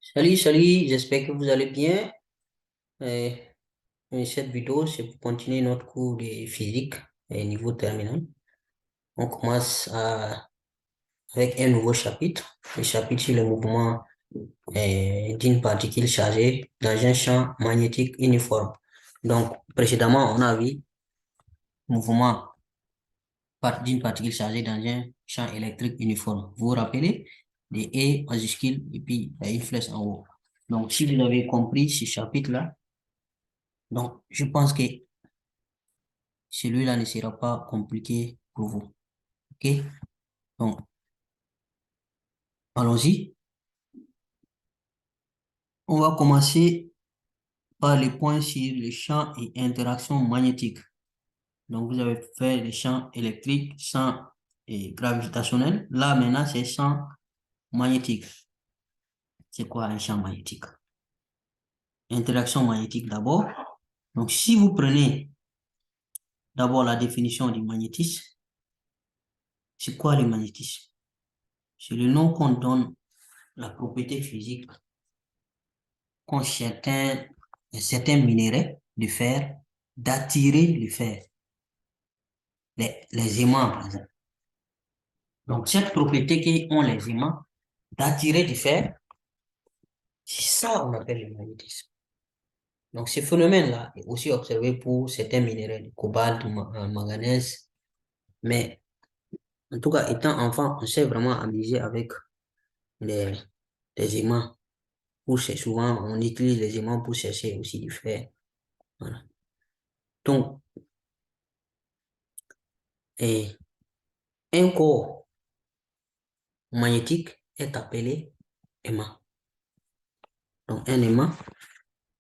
Salut, j'espère que vous allez bien. Euh, Cette vidéo, c'est pour continuer notre cours de physique niveau terminal. On commence avec un nouveau chapitre, le chapitre sur le mouvement d'une particule chargée dans un champ magnétique uniforme. Donc, précédemment, on a vu mouvement d'une particule chargée dans un champ électrique uniforme. Vous vous rappelez? Des E majuscules et puis il y a une flèche en haut. Donc, si vous avez compris ce chapitre-là, donc, je pense que celui-là ne sera pas compliqué pour vous. OK? Donc, allons-y. On va commencer par les points sur les champs et interactions magnétiques. Donc, vous avez fait les champs électriques, champs et gravitationnels. Là, maintenant, c'est champs magnétiques. C'est quoi un champ magnétique? Interaction magnétique d'abord. Donc, si vous prenez d'abord la définition du magnétisme, c'est quoi le magnétisme? C'est le nom qu'on donne la propriété physique qu'ont certains minéraux de fer d'attirer le fer, les aimants, par exemple. Donc, cette propriété qu'ont les aimants d'attirer du fer, c'est ça qu'on appelle le magnétisme. Donc, ce phénomène-là est aussi observé pour certains minéraux, du cobalt, manganèse. Mais, en tout cas, étant enfant, on s'est vraiment amusé avec les, les aimants. Souvent, on utilise les aimants pour chercher aussi du fer. Voilà. Donc, et un corps magnétique est appelé aimant. Donc, un aimant,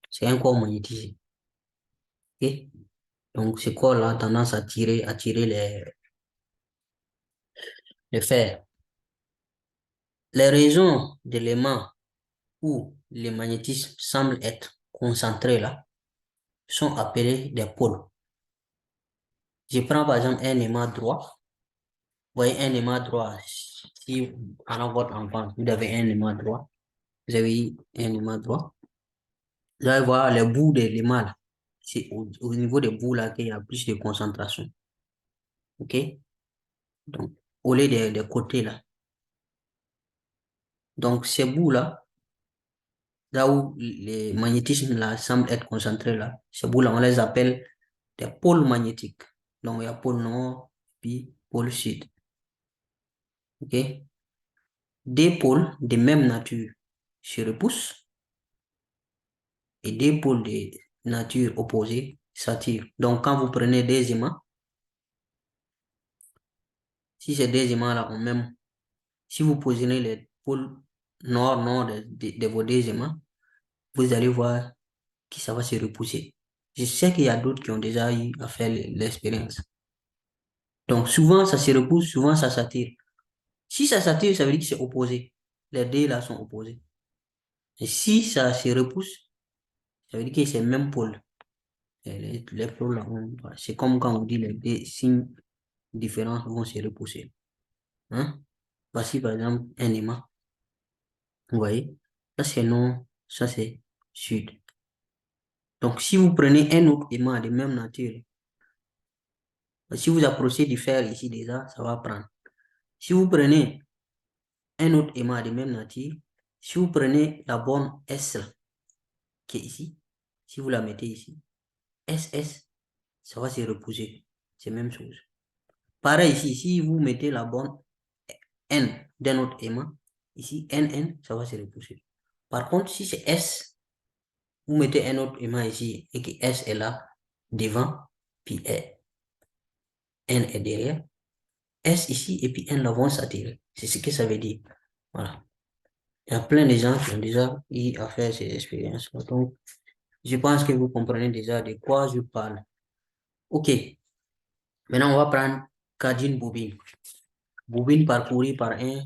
c'est un corps magnétisé. Ok. Donc, ce corps-là a tendance à attirer les fers. Les raisons de l'aimant où le magnétisme semble être concentré là sont appelées des pôles. Je prends par exemple un aimant droit. Vous voyez un aimant droit. Si pendant votre enfance, vous avez un aimant droit, vous avez un aimant droit, vous allez voir les bouts de l'aimant là. C'est au niveau des bouts là qu'il y a plus de concentration. OK? Donc, au lieu des côtés là. Donc, ces bouts-là, là où les magnétismes là semblent être concentrés là, ces bouts-là, on les appelle des pôles magnétiques. Donc, il y a pôle nord, puis pôle sud. OK? Des pôles de même nature se repoussent et des pôles de nature opposée s'attirent. Donc, quand vous prenez des aimants, si ces deux aimants-là ont même, si vous positionnez les pôles nord de vos deux aimants, vous allez voir que ça va se repousser. Je sais qu'il y a d'autres qui ont déjà eu à faire l'expérience. Donc, souvent, ça se repousse, souvent, ça s'attire. Si ça s'attire, ça veut dire que c'est opposé. Les deux là sont opposés. Et si ça se repousse, ça veut dire que c'est le même pôle. Les pôles là, voilà. C'est comme quand on dit les deux signes différents vont se repousser. Hein? Voici par exemple un aimant. Vous voyez? Ça c'est nord, ça c'est sud. Donc, si vous prenez un autre aimant de même nature, si vous approchez du fer ici déjà, ça va prendre. Si vous prenez un autre aimant de même nature, si vous prenez la borne S là, qui est ici, si vous la mettez ici, SS, ça va se repousser. C'est la même chose. Pareil ici, si vous mettez la borne N d'un autre aimant, ici, NN, ça va se repousser. Par contre, si c'est S, vous mettez un autre aimant ici et que S est là, devant, puis N est derrière, S ici et puis N là vont s'attirer. C'est ce que ça veut dire. Voilà. Il y a plein de gens qui ont déjà eu à faire ces expériences. Donc, je pense que vous comprenez déjà de quoi je parle. OK. Maintenant, on va prendre cas d'une bobine. Bobine parcourue par un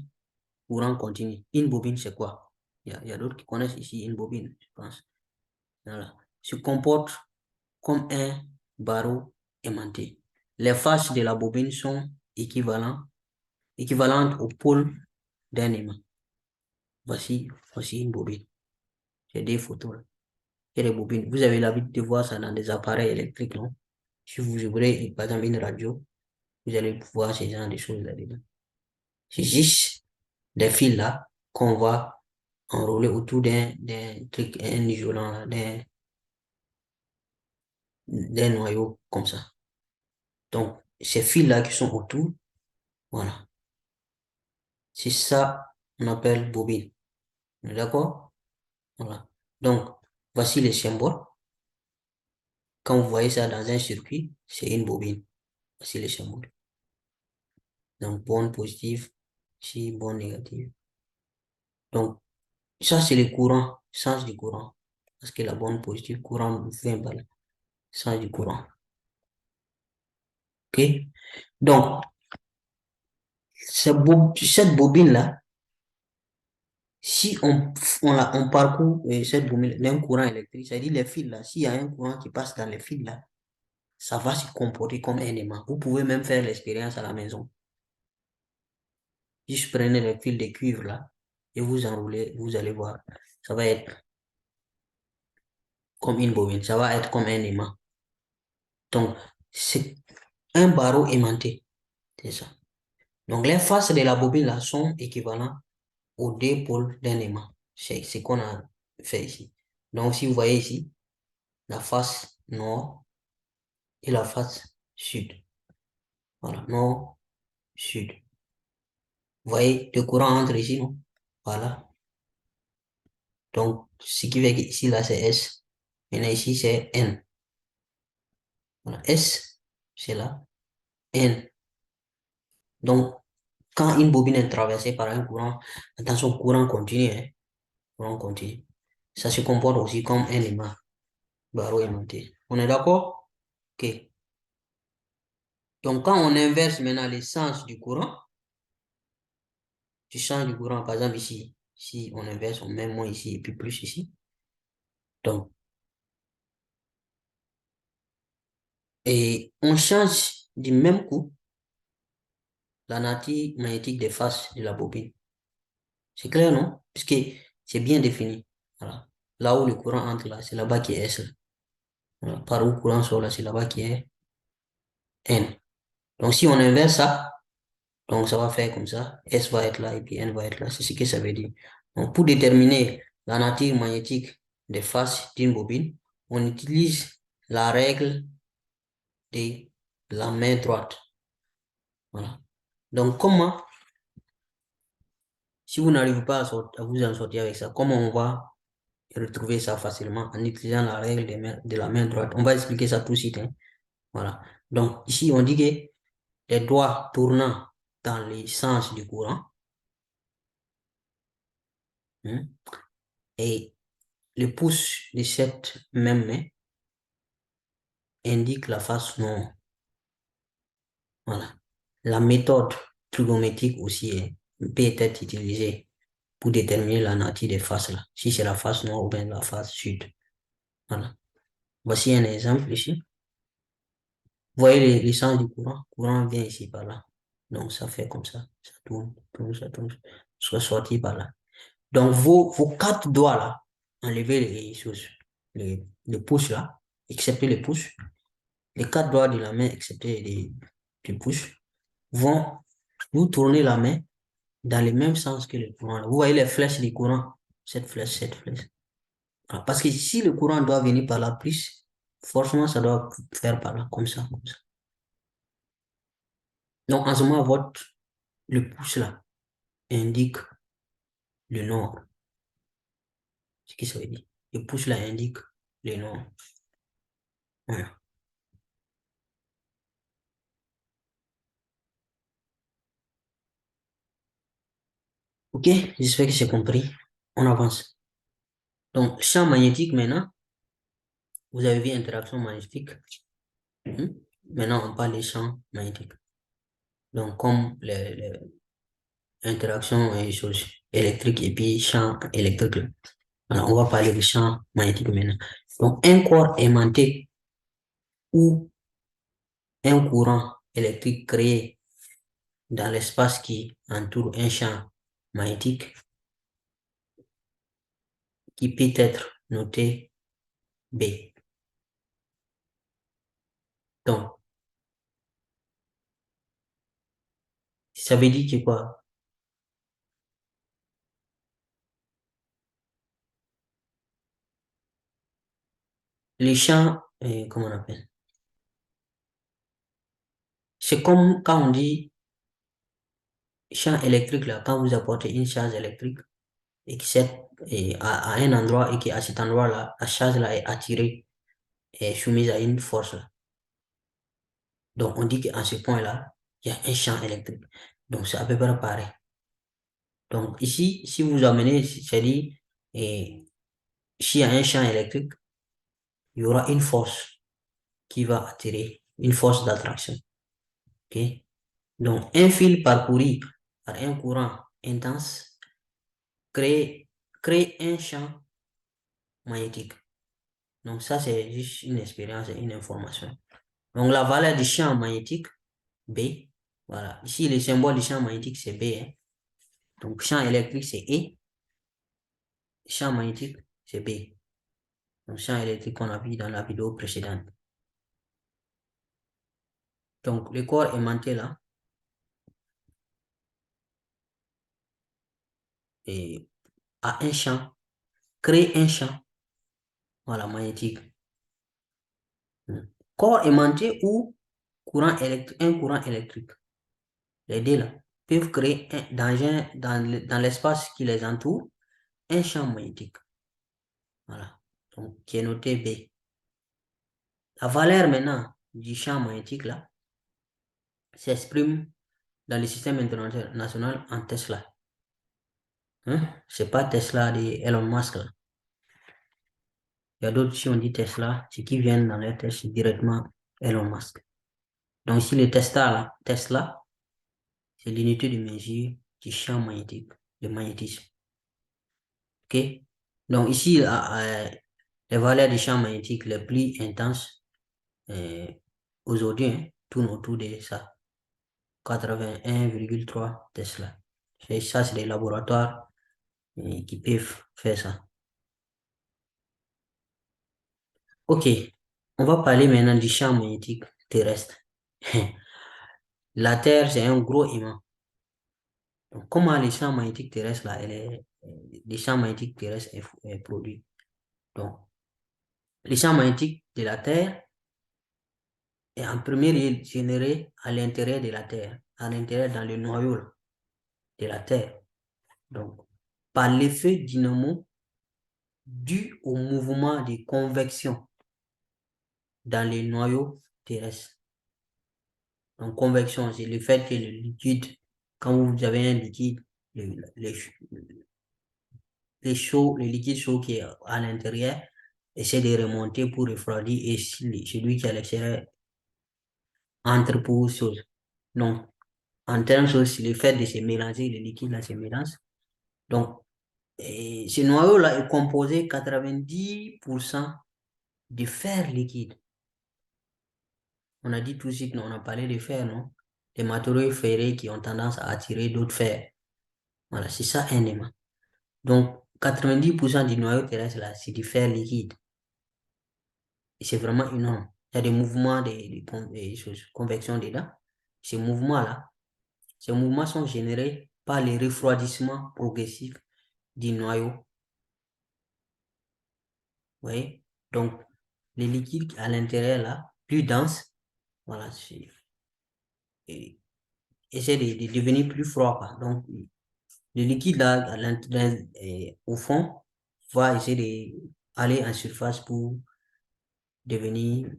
courant continu. Une bobine, c'est quoi? Il y a d'autres qui connaissent ici une bobine, je pense. Voilà. Se comporte comme un barreau aimanté. Les faces de la bobine sont équivalentes au pôle d'un aimant. Voici une bobine. J'ai des photos là. Il y a des bobines. Vous avez l'habitude de voir ça dans des appareils électriques, non? Si vous ouvrez, par exemple, une radio, vous allez voir ce genre de choses là-dedans. C'est juste des fils là qu'on va enrouler autour d'un truc, un isolant, là, d'un noyau comme ça. Donc, ces fils là qui sont autour, voilà. C'est ça qu'on appelle bobine. On est d'accord? Voilà. Donc, voici les symboles. Quand vous voyez ça dans un circuit, c'est une bobine. Voici les symboles. Donc, bonne positive, si bonne négative. Donc, ça, c'est le courant, sens du courant. Parce que la bonne positive, courant 20 balles, sens du courant. OK? Donc, cette bobine-là, si on parcourt cette bobine d'un courant électrique, c'est-à-dire les fils là, s'il y a un courant qui passe dans les fils là, ça va se comporter comme un aimant. Vous pouvez même faire l'expérience à la maison. Juste prenez les fils de cuivre là et vous enroulez, vous allez voir. Ça va être comme une bobine, ça va être comme un aimant. Donc, c'est un barreau aimanté. C'est ça. Donc, les faces de la bobine là sont équivalentes aux deux pôles d'un aimant. C'est ce qu'on a fait ici. Donc, si vous voyez ici, la face nord et la face sud. Voilà, nord, sud. Vous voyez, le courant entre ici, non? Voilà. Donc, ce qui fait qu'ici, là, c'est S. Maintenant, ici, c'est N. Voilà, S, c'est là. N. Donc, quand une bobine est traversée par un courant, attention, courant continu, hein, courant continu. Ça se comporte aussi comme un aimant, barreau aimanté. On est d'accord? OK. Donc, quand on inverse maintenant les sens du courant, du sens du courant, par exemple ici, si on inverse, on met moins ici et puis plus ici. Donc, et on change du même coup la nature magnétique des faces de la bobine. C'est clair, non? Puisque c'est bien défini. Voilà. Là où le courant entre là, c'est là-bas qui est S. Voilà. Par où le courant sort là, c'est là-bas qui est N. Donc, si on inverse ça, donc ça va faire comme ça. S va être là et puis N va être là. C'est ce que ça veut dire. Donc, pour déterminer la nature magnétique des faces d'une bobine, on utilise la règle de la main droite. Voilà. Donc, si vous n'arrivez pas à vous en sortir avec ça, comment on va retrouver ça facilement en utilisant la règle de la main droite? On va expliquer ça tout de suite, hein. Voilà. Donc, ici, on dit que les doigts tournant dans les sens du courant, hein, et le pouce de cette même main indique la face nord. Voilà. La méthode trigonométrique aussi peut être utilisée pour déterminer la nature des faces là. Si c'est la face nord ou bien la face sud. Voilà. Voici un exemple ici. Vous voyez les sens du courant. Le courant vient ici par là. Donc ça fait comme ça. Ça tourne, tourne, ça tourne. Soit sorti par là. Donc vos quatre doigts là, enlevez les choses, les pouces là, excepté les pouces. Les quatre doigts de la main, excepté les pouces, vont vous tourner la main dans le même sens que le courant. Vous voyez les flèches du courant, cette flèche, cette flèche. Voilà. Parce que si le courant doit venir par là plus, forcément ça doit faire par là, comme ça, comme ça. Donc en ce moment, le pouce là indique le nord. Ce qui ça veut dire. Le pouce là indique le nord. Voilà. Ok, j'espère que c'est compris. On avance. Donc, champ magnétique maintenant, vous avez vu interaction magnétique. Mhm. Maintenant, on parle des champs magnétiques. Donc, comme les interactions et choses électriques et puis champs électriques. Alors, on va parler des champs magnétiques maintenant. Donc, un corps aimanté ou un courant électrique créé dans l'espace qui entoure un champ magnétique qui peut être noté B. Donc, ça veut dire que quoi? Les champs, comment on appelle? C'est comme quand on dit champ électrique, là, quand vous apportez une charge électrique et qui à un endroit et qui à cet endroit-là, la charge là est attirée et soumise à une force là. Donc, on dit qu'à ce point-là, il y a un champ électrique. Donc, c'est à peu près pareil. Donc, ici, si vous amenez, c'est-à-dire, et s'il y a un champ électrique, il y aura une force qui va attirer, une force d'attraction. OK? Donc, un fil parcouru par un courant intense crée, crée un champ magnétique. Donc, ça, c'est juste une expérience et une information. Donc, la valeur du champ magnétique, B, voilà. Ici, le symbole du champ magnétique, c'est B, hein. Donc, champ électrique, c'est E. Champ magnétique, c'est B. Donc, champ électrique qu'on a vu dans la vidéo précédente. Donc, le corps aimanté là, et a un champ, crée un champ, voilà, magnétique. Corps aimanté ou courant électrique, un courant électrique. Les deux là peuvent créer dans l'espace qui les entoure un champ magnétique. Voilà. Donc, qui est noté B. La valeur maintenant du champ magnétique là s'exprime dans le système international en Tesla. Hein? C'est pas Tesla de Elon Musk là. Il y a d'autres, si on dit Tesla, c'est qui viennent dans les tests directement Elon Musk. Donc ici, le Tesla, c'est l'unité de mesure du champ magnétique, le magnétisme. OK? Donc ici, les valeurs du champ magnétique les plus intenses aujourd'hui hein, tournent autour de ça. 81,3 Tesla. Et ça, c'est des laboratoires qui peuvent faire ça. OK. On va parler maintenant du champ magnétique terrestre. La Terre, c'est un gros aimant. Donc, comment les champs magnétiques terrestres, là, les champs magnétiques terrestres est produit? Donc, les champs magnétiques de la Terre est en premier lieu généré à l'intérieur de la Terre, à l'intérieur dans le noyau là, de la Terre. Donc, par l'effet dynamo dû au mouvement de convection dans les noyaux terrestres. Donc, convection, c'est le fait que le liquide, quand vous avez un liquide, le, le, le liquide chaud qui est à l'intérieur essaie de remonter pour refroidir et celui qui est à l'extérieur entre pour chose. Donc, en termes de le fait de se mélanger, le liquide là se mélange. Donc, ce noyau-là est composé 90% de fer liquide. On a dit tout de suite, non, on a parlé de fer, non? Des matériaux ferrés qui ont tendance à attirer d'autres fers. Voilà, c'est ça un aimant. Donc, 90% du noyau terrestre, là, c'est du fer liquide. Et c'est vraiment énorme. Il y a des mouvements de convection dedans. Ces mouvements sont générés par le refroidissement progressif du noyau. Vous voyez? Donc, les liquides à l'intérieur, là, plus denses, voilà, essaient de devenir plus froid, quoi. Donc, le liquide, là, au fond, va essayer d'aller en surface pour devenir,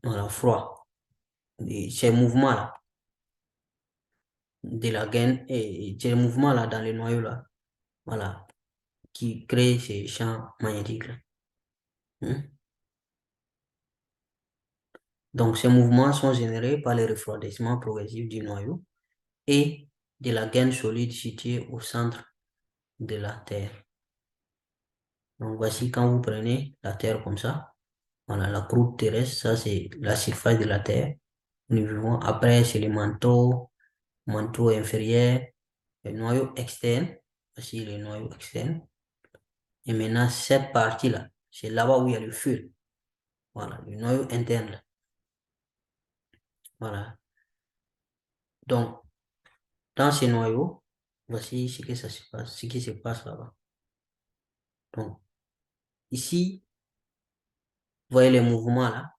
voilà, froid. Et ces mouvements-là, de la gaine, et ces mouvements-là dans le noyau, là, voilà, qui créent ces champs magnétiques-là. Hein. Donc, ces mouvements sont générés par le refroidissement progressif du noyau et de la gaine solide située au centre de la Terre. Donc, voici quand vous prenez la Terre comme ça. Voilà, la croûte terrestre, ça c'est la surface de la Terre. Nous vivons. Après, c'est le manteau inférieur, le noyau externe. Voici le noyau externe. Et maintenant, cette partie-là, c'est là-bas où il y a le feu. Voilà, le noyau interne, là. Voilà. Donc, dans ce noyau, voici ce que ça se passe, ce qui se passe là-bas. Donc, ici, vous voyez les mouvements là,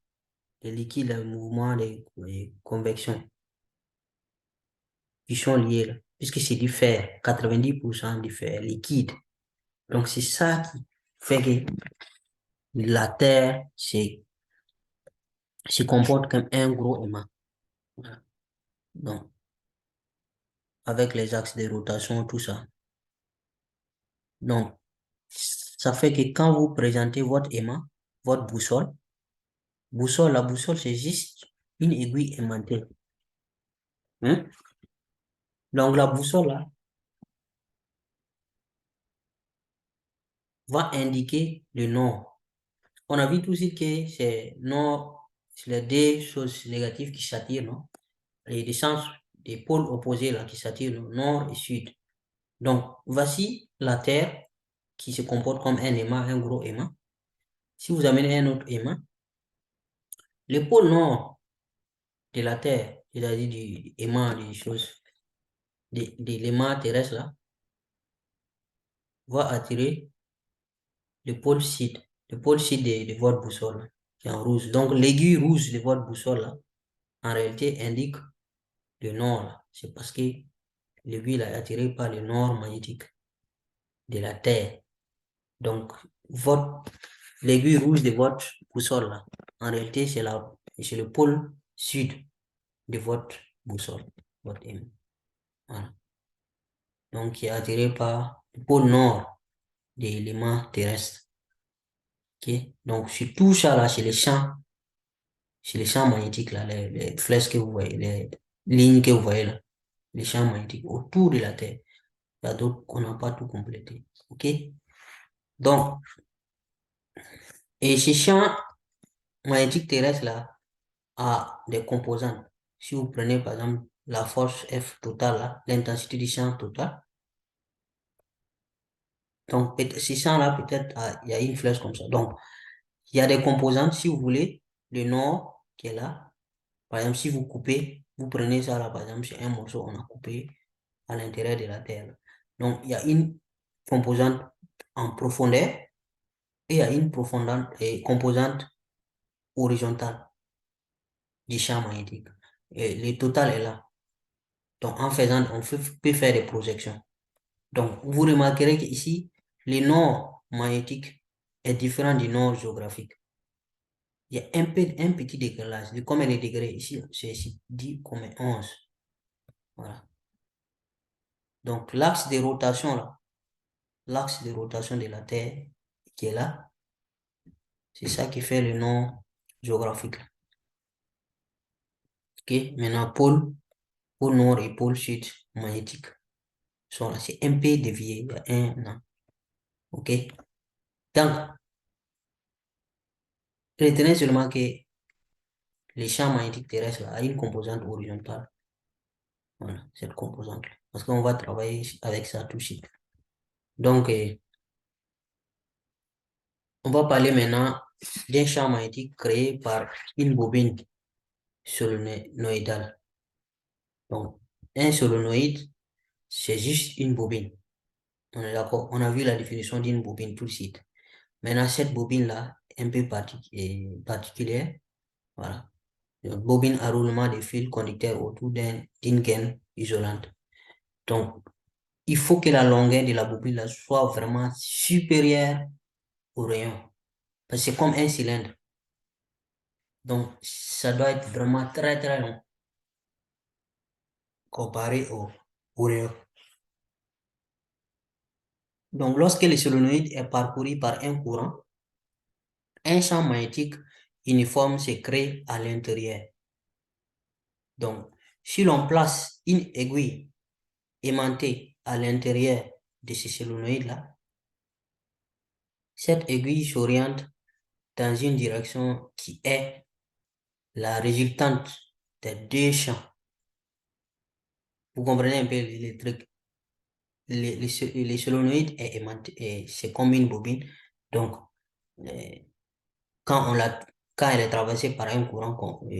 les liquides, les mouvements de convection qui sont liés là, puisque c'est du fer, 90% du fer liquide. Donc, c'est ça qui fait que la Terre se comporte comme un gros aimant. Voilà. Donc, avec les axes de rotation, tout ça. Donc, ça fait que quand vous présentez votre aimant, votre boussole, la boussole, c'est juste une aiguille aimantée. Hein? Donc, la boussole, là, va indiquer le nord. On a vu tout de suite que c'est nord, c'est les deux choses négatives qui s'attirent, non? Et des sens, des pôles opposés, là, qui s'attirent, nord et sud. Donc, voici la Terre qui se comporte comme un aimant, un gros aimant. Si vous amenez un autre aimant, le pôle nord de la Terre, c'est-à-dire du aimant, des choses, de l'aimant terrestre là, va attirer le pôle sud de votre boussole, là, qui est en rouge. Donc l'aiguille rouge de votre boussole là, en réalité indique le nord là. C'est parce que l'aiguille est attirée par le nord magnétique de la Terre. Donc l'aiguille rouge de votre boussole là, en réalité c'est le pôle sud de votre boussole, votre aimant. Voilà. Donc, qui est attiré par le pôle nord des éléments terrestres. Ok? Donc, sur tout ça là, chez les champs magnétiques là, les flèches que vous voyez, les lignes que vous voyez là, les champs magnétiques autour de la Terre. Il y a d'autres qu'on n'a pas tout complété. Ok? Donc, et ces champs magnétiques terrestres là a des composantes. Si vous prenez par exemple la force F totale là, l'intensité du champ total, donc ces champs là peut-être il y a une flèche comme ça. Donc, il y a des composantes, si vous voulez, le nord qui est là. Par exemple, si vous coupez, vous prenez ça là, par exemple, c'est un morceau, on a coupé à l'intérieur de la Terre. Donc, il y a une composante en profondeur et il y a une composante horizontale du champ magnétique. Et le total est là. Donc, en faisant, peut faire des projections. Donc, vous remarquerez qu'ici, le nord magnétique est différent du nord géographique. Il y a un petit décalage. De combien de degrés ici? C'est ici dit comme 11. Voilà. Donc, l'axe de rotation, là, l'axe de rotation de la Terre qui est là, c'est ça qui fait le nom géographique. OK? Maintenant, pôle nord et pôle sud magnétique sont là. C'est un peu dévié. Il y a un an. OK? Donc, retenez seulement que les champs magnétiques terrestres là, a une composante horizontale. Voilà, cette composante-là. Parce qu'on va travailler avec ça tout de suite. Donc, on va parler maintenant d'un champ magnétique créé par une bobine solénoïdale. Donc, un solénoïde, c'est juste une bobine. On est d'accord? On a vu la définition d'une bobine tout de suite. Maintenant, cette bobine-là, un peu particulière, voilà. Une bobine à roulement de fils conducteurs autour d'une gaine isolante. Donc, il faut que la longueur de la bobine soit vraiment supérieure au rayon. Parce que c'est comme un cylindre. Donc, ça doit être vraiment très, très long comparé au rayon. Donc, lorsque le solénoïde est parcouru par un courant, un champ magnétique uniforme se crée à l'intérieur. Donc, si l'on place une aiguille aimantée à l'intérieur de ce solénoïde-là, cette aiguille s'oriente dans une direction qui est la résultante des deux champs. Vous comprenez un peu les trucs? les solénoïdes c'est comme une bobine. Donc, quand elle est traversée par un courant,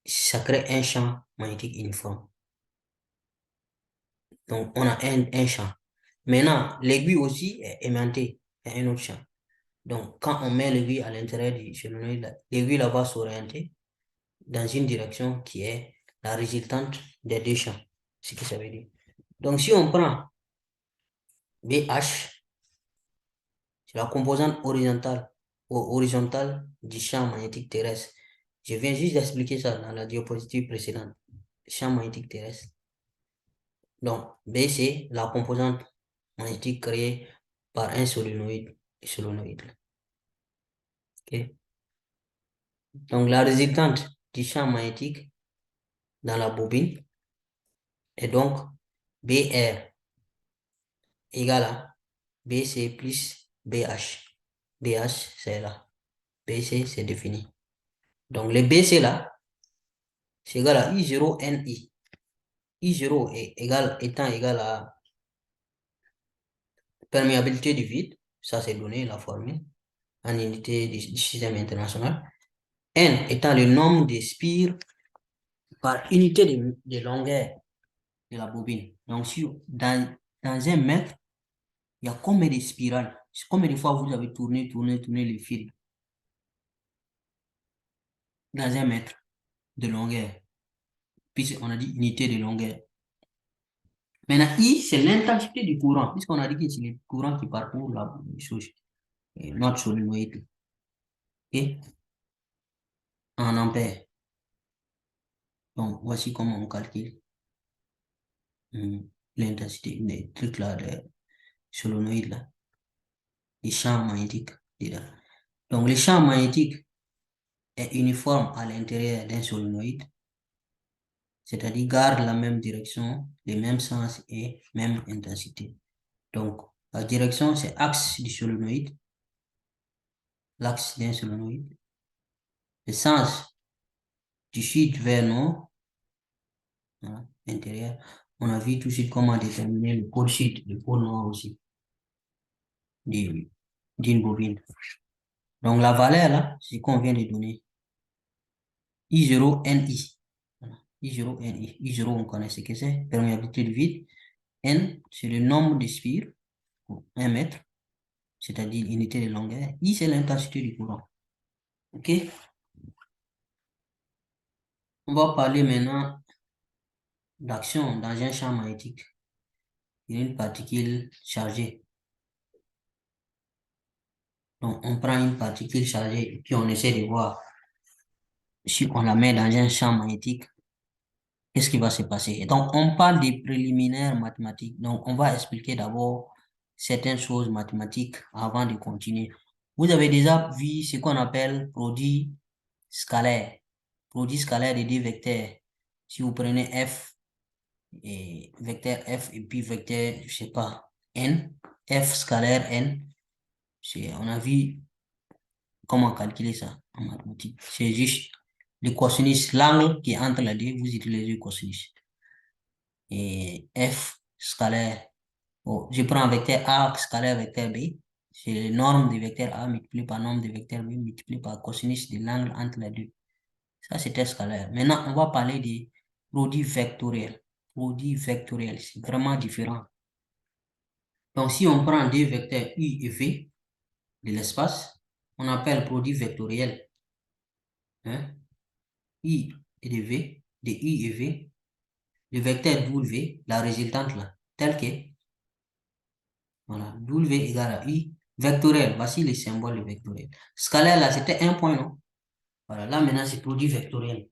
ça crée un champ magnétique uniforme. Donc, on a un champ. Maintenant, l'aiguille aussi est aimantée, il y a un autre champ. Donc, quand on met l'aiguille à l'intérieur du solénoïde, l'aiguille là va s'orienter dans une direction qui est la résultante des deux champs. C'est ce que ça veut dire. Donc, si on prend BH, c'est la composante horizontale du champ magnétique terrestre. Je viens juste d'expliquer ça dans la diapositive précédente. Champ magnétique terrestre. Donc, B, c'est la composante magnétique créée par un solénoïde. Ok. Donc, la résultante du champ magnétique dans la bobine est donc BR égale à BC plus BH. BH, c'est là. BC, c'est défini. Donc, le BC là, c'est égal à I0NI. I0 étant égal à perméabilité du vide. Ça, c'est donné, la formule, en unité du système international. N étant le nombre de spires par unité de longueur de la bobine. Donc, si dans un mètre, il y a combien de spirales? Combien de fois vous avez tourné le fil dans un mètre de longueur? Puisqu'on a dit unité de longueur. Maintenant, I, c'est l'intensité du courant, puisqu'on a dit que c'est le courant qui parcourt la chose, notre solénoïde. Et en ampères. Donc, voici comment on calcule l'intensité des trucs là, des solénoïdes là, les champs magnétiques. Donc, le champ magnétique est uniforme à l'intérieur d'un solénoïde, c'est-à-dire garde la même direction, les mêmes sens et même intensité. Donc, la direction, c'est axe du solénoïde, l'axe d'un solénoïde. Le sens du sud vers nord, voilà, intérieur. On a vu tout de suite comment déterminer le pôle sud, le pôle nord aussi, d'une bobine. Donc, la valeur là, c'est qu'on vient de donner. I0NI. Voilà. I0NI. I0, on connaît ce que c'est. Perméabilité du vide. N, c'est le nombre de spires pour 1 mètre, c'est-à-dire l'unité de longueur. I, c'est l'intensité du courant. OK? On va parler maintenant d'action dans un champ magnétique. Il y a une particule chargée. Donc, on prend une particule chargée et puis on essaie de voir si on la met dans un champ magnétique, qu'est-ce qui va se passer? Donc, on parle des préliminaires mathématiques. Donc, on va expliquer d'abord certaines choses mathématiques avant de continuer. Vous avez déjà vu ce qu'on appelle produit scalaire. Produit scalaire de deux vecteurs. Si vous prenez f et vecteur f et puis vecteur, je sais pas, n, f scalaire n, on a vu comment calculer ça en mathématiques. C'est juste le cosinus, l'angle qui est entre les deux, vous utilisez le cosinus. Et f scalaire, je prends vecteur A scalaire vecteur B, c'est le norme du vecteur A multiplié par norme du vecteur B multiplié par cosinus de l'angle entre les deux. Ça, c'était scalaire. Maintenant, on va parler des produits vectoriels. Produits vectoriels, c'est vraiment différent. Donc, si on prend deux vecteurs U et V de l'espace, on appelle produit vectoriel. Hein? I et de V, de I et V, le vecteur W, la résultante là, tel que, voilà, W égale à I, vectoriel, voici les symboles de vectoriel. Scalaire là, c'était un point, non? Voilà, là maintenant c'est produit vectoriel.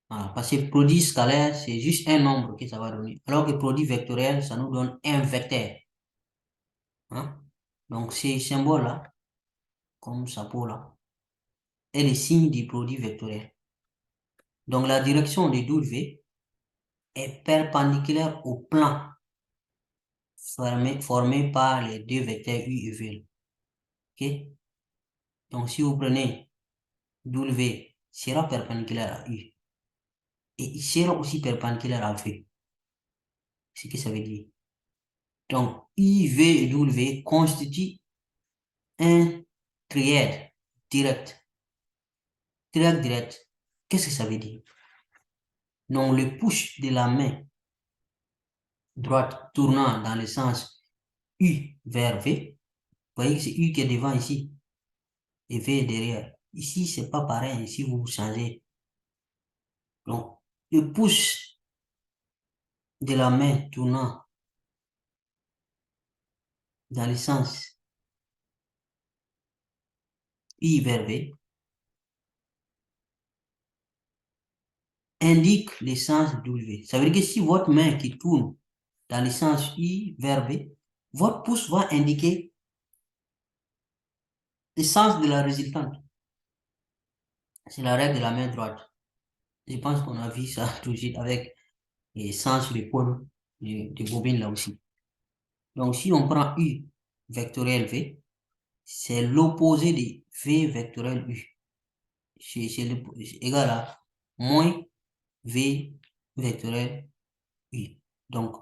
Voilà, parce que produit scalaire, c'est juste un nombre que ça va donner. Alors que produit vectoriel, ça nous donne un vecteur. Hein? Donc ces symboles-là, comme chapeau là, est le signe du produit vectoriel. Donc la direction de W est perpendiculaire au plan formé par les deux vecteurs U et V. OK? Donc si vous prenez W sera perpendiculaire à U. et ils seront aussi perpendiculaires à V. C'est ce que ça veut dire. Donc, I, V et W constituent un trièdre direct. Trièdre direct, qu'est-ce que ça veut dire? Donc, le push de la main droite tournant dans le sens U vers V, vous voyez que c'est U qui est devant ici et V est derrière. Ici, c'est pas pareil. Ici, vous changez. Donc, le push de la main tournant dans le sens U vers V indique le sens W. Ça veut dire que si votre main qui tourne dans le sens U vers V, votre pouce va indiquer le sens de la résultante. C'est la règle de la main droite. Je pense qu'on a vu ça tout de suite avec les sens l'épaule de bobine là aussi. Donc, si on prend U vectoriel V, c'est l'opposé de V vectoriel U. C'est égal à moins V vectoriel U. Donc,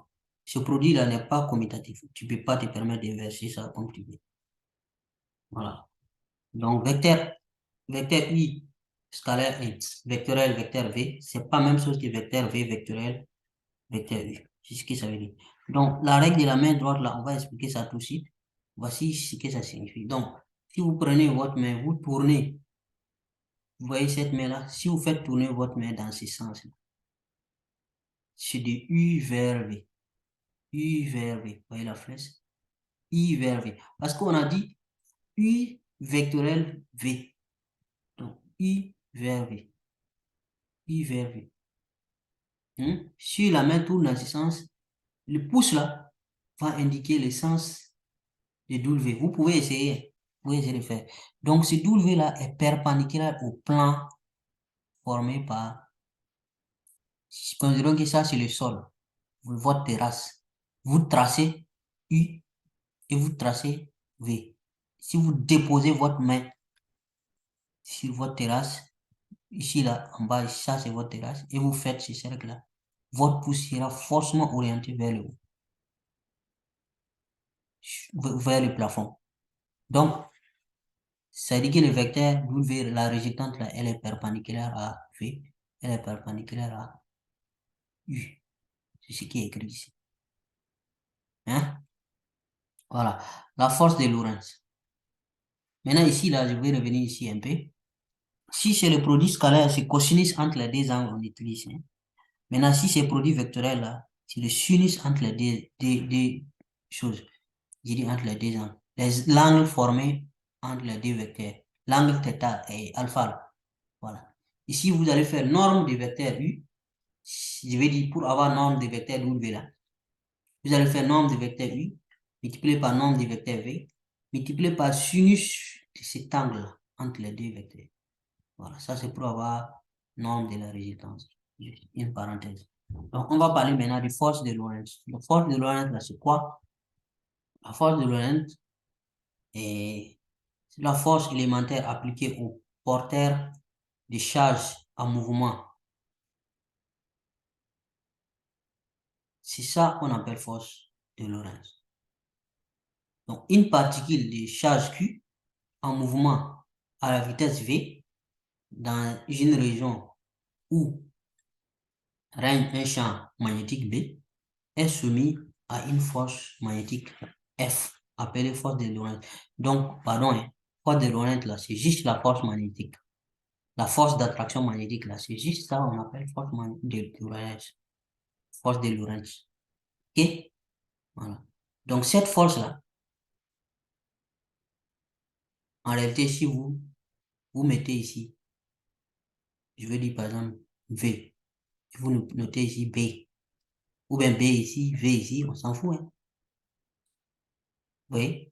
ce produit-là n'est pas commutatif. Tu ne peux pas te permettre d'inverser ça comme tu veux. Voilà. Donc, vecteur I scalaire I, vectoriel vecteur V, c'est pas la même chose que vecteur V vectoriel vecteur U. C'est ce que ça veut dire. Donc, la règle de la main droite, là, on va expliquer ça tout de suite. Voici ce que ça signifie. Donc, si vous prenez votre main, vous tournez, vous voyez cette main-là, si vous faites tourner votre main dans ce sens-là, c'est de U vers V. U vers V. Vous voyez la flèche? U vers V. Parce qu'on a dit U vectoriel V. Donc, U vers V. U vers V. Si la main tourne dans ce sens, le pouce là va indiquer le sens de W. Vous pouvez essayer. Vous pouvez essayer de faire. Donc, ce W là est perpendiculaire au plan formé par. Considérons que ça, c'est le sol. Votre terrasse. Vous tracez U et vous tracez V. Si vous déposez votre main sur votre terrasse, ici là, en bas, ça c'est votre terrasse, et vous faites ce cercle-là, votre pouce sera forcément orienté vers le haut, vers le plafond. Donc, ça dit que le vecteur W, la résultante là, elle est perpendiculaire à V, elle est perpendiculaire à U. C'est ce qui est écrit ici. Hein? Voilà. La force de Lorentz. Maintenant, ici, là, je vais revenir ici un peu. Si c'est le produit scalaire, c'est cosinus entre les deux angles on utilise. Hein. Maintenant, si c'est produit vectoriel, là, c'est le sinus entre les deux choses. Je dis entre les deux angles. L'angle formé entre les deux vecteurs. L'angle θ et alpha. Là. Voilà. Ici, vous allez faire norme de vecteur U. Je vais dire pour avoir norme de vecteur W là. Vous allez faire norme de vecteur U, multiplié par norme de vecteur V, multiplié par sinus de cet angle-là, entre les deux vecteurs. Voilà, ça c'est pour avoir norme de la résultance. Une parenthèse. Donc, on va parler maintenant de force de Lorentz. La force de Lorentz, là, c'est quoi? La force de Lorentz est la force élémentaire appliquée au porteur de charge en mouvement. C'est ça qu'on appelle force de Lorentz. Donc, une particule de charge Q en mouvement à la vitesse V dans une région où règne un champ magnétique B est soumis à une force magnétique F, appelée force de Lorentz. Donc, pardon, hein, force de Lorentz, là, c'est juste la force magnétique. La force d'attraction magnétique, là, c'est juste ça, on appelle force de Lorentz. Force de Lorentz. OK? Voilà. Donc, cette force-là, en réalité, si vous mettez ici, je veux dire par exemple V, vous notez ici B, ou bien B ici, V ici, on s'en fout. Hein. Vous voyez?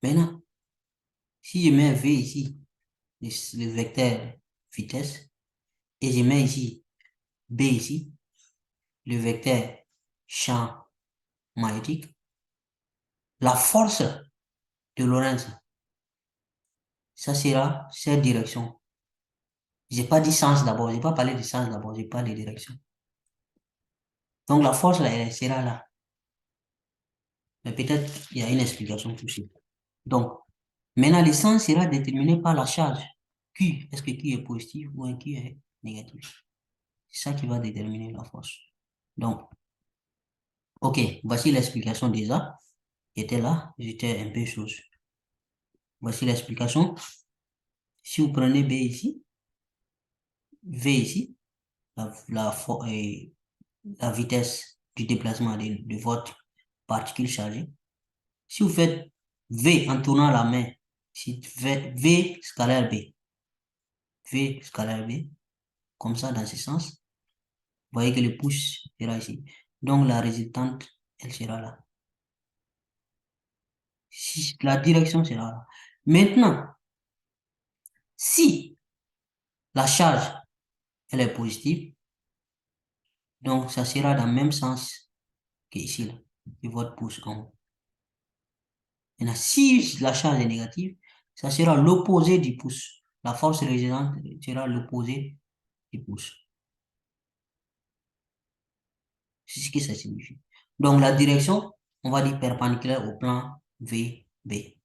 Maintenant, si je mets V ici, le vecteur vitesse, et je mets ici B ici, le vecteur champ magnétique, la force de Lorentz, ça sera cette direction. J'ai pas dit sens d'abord, j'ai pas parlé de sens d'abord, j'ai parlé de direction. Donc la force là, elle sera là. Mais peut-être il y a une explication possible. Donc, maintenant, le sens sera déterminé par la charge. Q, est-ce que Q est positif ou un Q est négatif? C'est ça qui va déterminer la force. Donc, ok, voici l'explication déjà. J'étais là, j'étais un peu chose. Voici l'explication. Si vous prenez B ici, V ici, la, la, la vitesse du déplacement de votre particule chargée. Si vous faites V en tournant la main, si V scalaire B, V scalaire B, comme ça dans ce sens, vous voyez que le pouce sera ici. Donc la résultante, elle sera là. Si, la direction sera là. Maintenant, si la charge, elle est positive, donc ça sera dans le même sens que ici, là, que votre pouce en haut. Maintenant, si la charge est négative, ça sera l'opposé du pouce. La force résistante sera l'opposé du pouce. C'est ce que ça signifie. Donc, la direction, on va dire perpendiculaire au plan VB.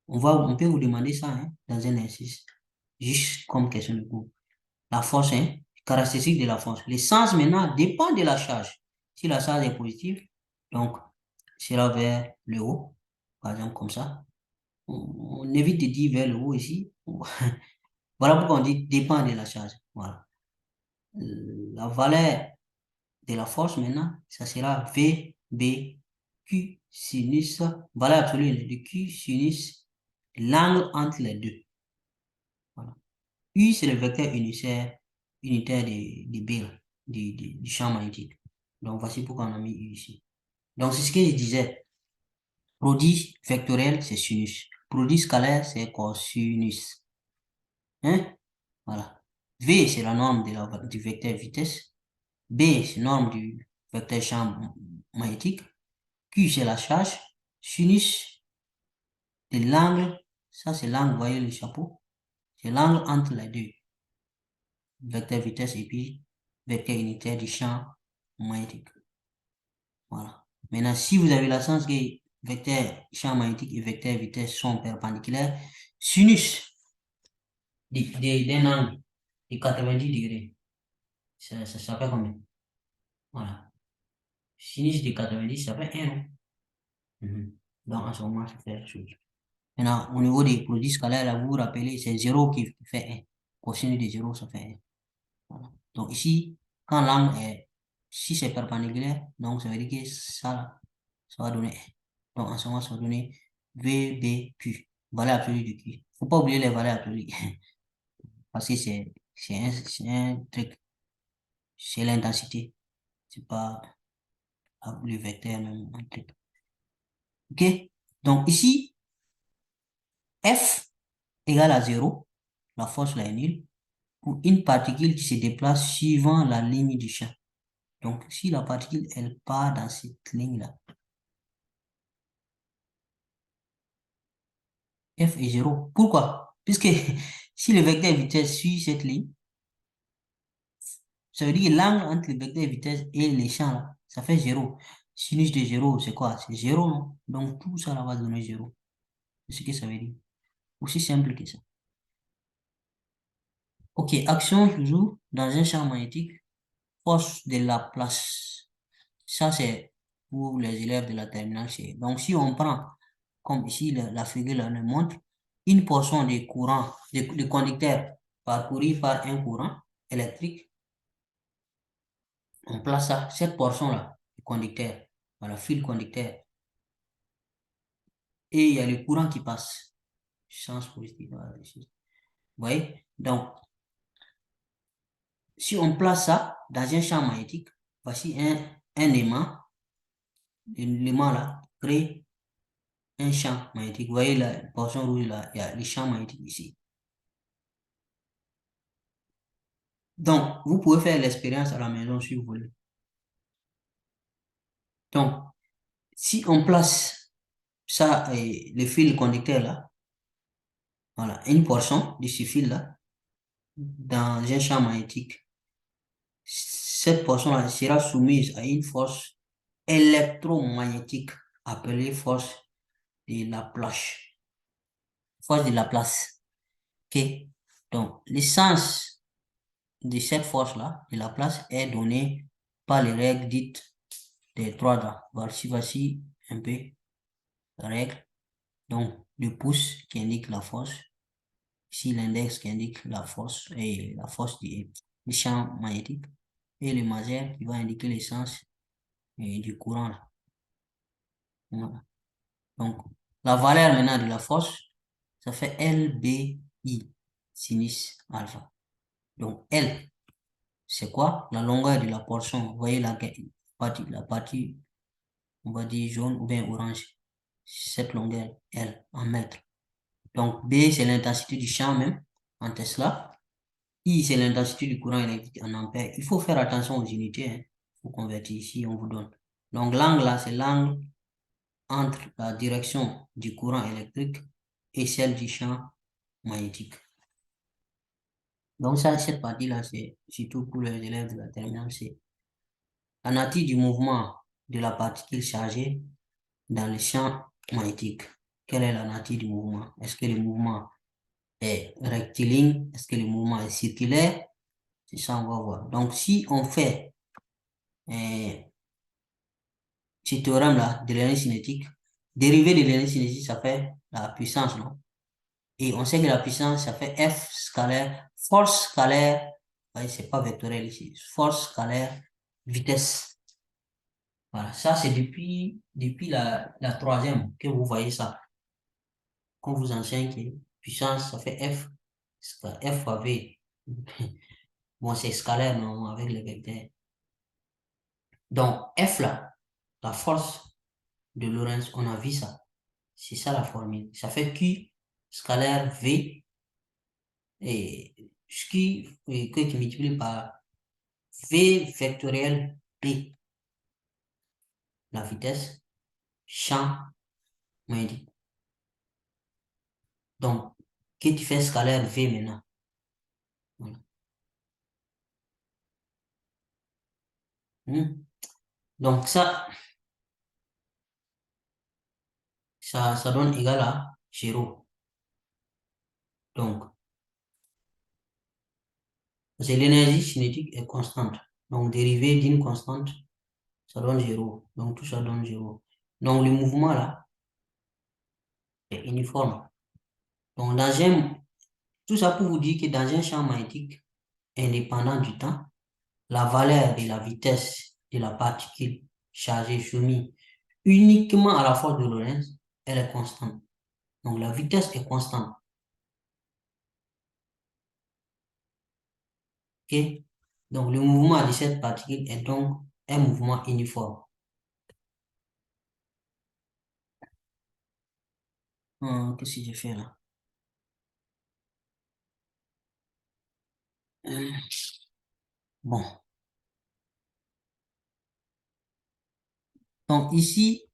On peut vous demander ça hein, dans un exercice, juste comme question de cours. La force, hein, caractéristique de la force. Le sens maintenant dépend de la charge. Si la charge est positive, donc, sera vers le haut, par exemple comme ça. On évite de dire vers le haut ici. Voilà pourquoi on dit dépend de la charge. Voilà. La valeur de la force maintenant, ça sera V, B, Q sinus, valeur absolue de Q sinus l'angle entre les deux. Voilà. U, c'est le vecteur unitaire de B, du champ magnétique. Donc, voici pourquoi on a mis U ici. Donc, c'est ce que je disais. Produit vectoriel, c'est sinus. Produit scalaire, c'est cosinus. Hein? Voilà. V, c'est la norme du vecteur vitesse. B, c'est la norme du vecteur champ magnétique. Q, c'est la charge. Sinus, c'est l'angle. Ça, c'est l'angle, vous voyez le chapeau. C'est l'angle entre les deux. Vecteur vitesse et puis vecteur unitaire du champ magnétique. Voilà. Maintenant, si vous avez la chance que vecteur champ magnétique et vecteur vitesse sont perpendiculaires, sinus d'un angle de 90 degrés, ça fait combien? Voilà. Sinus de 90, ça fait 1, non? Donc, en ce moment, ça fait la chose. Maintenant, au niveau des produits scalaires, là, vous vous rappelez, c'est 0 qui fait 1. Cosinus de 0, ça fait 1. Voilà. Donc, ici, quand l'angle est, si c'est perpendiculaire, donc ça veut dire que ça va donner 1. Donc, en ce moment, ça va donner VBQ, valeur absolue du Q. Faut pas oublier les valeurs absolues. Parce que c'est un truc, c'est l'intensité. C'est pas le vecteur même, un truc. OK? Donc, ici, F égale à 0, la force là est nulle, pour une particule qui se déplace suivant la ligne du champ. Donc, si la particule, elle part dans cette ligne-là, F est 0. Pourquoi? Puisque si le vecteur vitesse suit cette ligne, ça veut dire que l'angle entre le vecteur vitesse et les champs, là, ça fait 0. Sinus de 0, c'est quoi? C'est 0, non? Donc, tout ça là va donner 0. C'est ce que ça veut dire. Aussi simple que ça. Ok, action toujours dans un champ magnétique, force de la place. Ça, c'est pour les élèves de la terminale C. Donc, si on prend, comme ici, la figure là nous montre, une portion des courants, de conducteurs parcouru par un courant électrique, on place ça, cette portion-là, du conducteur, voilà, fil conducteur, et il y a le courant qui passe, sens positif, voilà, vous voyez? Donc, si on place ça dans un champ magnétique, voici un aimant, l'aimant là, crée un champ magnétique. Vous voyez la portion rouge là, il y a le champ magnétique ici. Donc, vous pouvez faire l'expérience à la maison si vous voulez. Donc, si on place ça, le fil conducteur là, voilà, une portion de ce fil là, dans un champ magnétique, cette portion-là sera soumise à une force électromagnétique appelée force de Laplace. Force de Laplace. OK? Donc, l'essence de cette force-là, de Laplace, est donnée par les règles dites des 3 Voici un peu la règle. Donc, le pouce qui indique la force. Ici, l'index qui indique la force et la force du champ magnétique. Et le majeur qui va indiquer l'essence du courant. Là. Voilà. Donc, la valeur maintenant de la force, ça fait LBI, sinus alpha. Donc, L, c'est quoi? La longueur de la portion. Vous voyez la partie, on va dire jaune ou bien orange. Cette longueur, L, en mètres. Donc, B, c'est l'intensité du champ même, en Tesla. I, c'est l'intensité du courant électrique en ampères. Il faut faire attention aux unités. Il faut convertir ici, on vous donne. Donc, l'angle là, c'est l'angle entre la direction du courant électrique et celle du champ magnétique. Donc, ça, cette partie-là, c'est surtout pour les élèves de la terminale C. La nature du mouvement de la particule chargée dans le champ magnétique. Quelle est la nature du mouvement? Est-ce que le mouvement est rectiligne? Est-ce que le mouvement est circulaire? C'est ça, on va voir. Donc, si on fait ce théorème-là de l'énergie cinétique, dérivé de l'énergie cinétique, ça fait la puissance, non? Et on sait que la puissance, ça fait F scalaire, force scalaire, c'est pas vectoriel ici, force scalaire, vitesse. Voilà, ça c'est depuis la 3e que vous voyez ça. Qu'on vous enseigne que puissance, ça fait F, F fois V. Bon, c'est scalaire, non, avec les vecteurs. Donc, F là, la force de Lorentz, on a vu ça. C'est ça la formule. Ça fait Q scalaire V et Q que tu multiplies par V vectoriel P, la vitesse, champ magnétique. Donc, que tu fais scalaire V maintenant. Voilà. Donc, ça donne égal à 0. Donc, parce que l'énergie cinétique est constante. Donc, dérivée d'une constante, ça donne 0. Donc, tout ça donne 0. Donc, le mouvement là est uniforme. Donc, tout ça pour vous dire que dans un champ magnétique indépendant du temps, la valeur de la vitesse de la particule chargée soumise uniquement à la force de Lorentz, elle est constante. Donc, la vitesse est constante. OK? Donc, le mouvement de cette particule est donc un mouvement uniforme. Qu'est-ce que j'ai fait là? Bon. Donc, ici,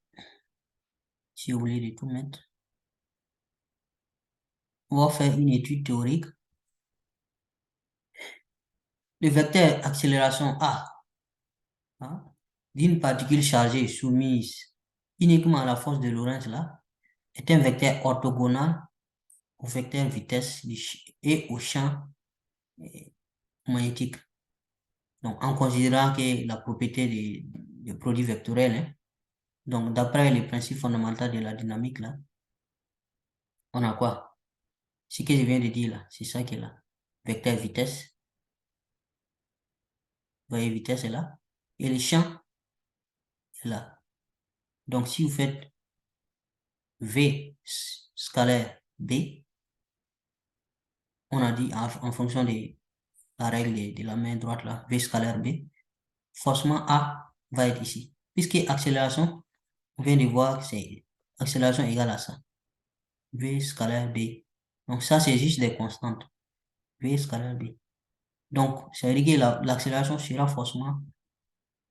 si vous voulez de tout mettre, on va faire une étude théorique. Le vecteur accélération A hein, d'une particule chargée soumise uniquement à la force de Lorentz là, est un vecteur orthogonal au vecteur vitesse et au champ magnétique. Donc, en considérant que la propriété des produits vectoriels, hein, donc d'après les principes fondamentaux de la dynamique, là, on a quoi? Ce que je viens de dire là, c'est ça qui est là. Vecteur vitesse, vous voyez, vitesse est là, et le champ est là. Donc, si vous faites V scalaire B, on a dit en fonction de la règle de la main droite là, V scalaire B, forcément A va être ici. Puisque accélération, on vient de voir que c'est accélération égale à ça. V scalaire B. Donc ça, c'est juste des constantes. V scalaire B. Donc, ça veut dire que l'accélération sera forcément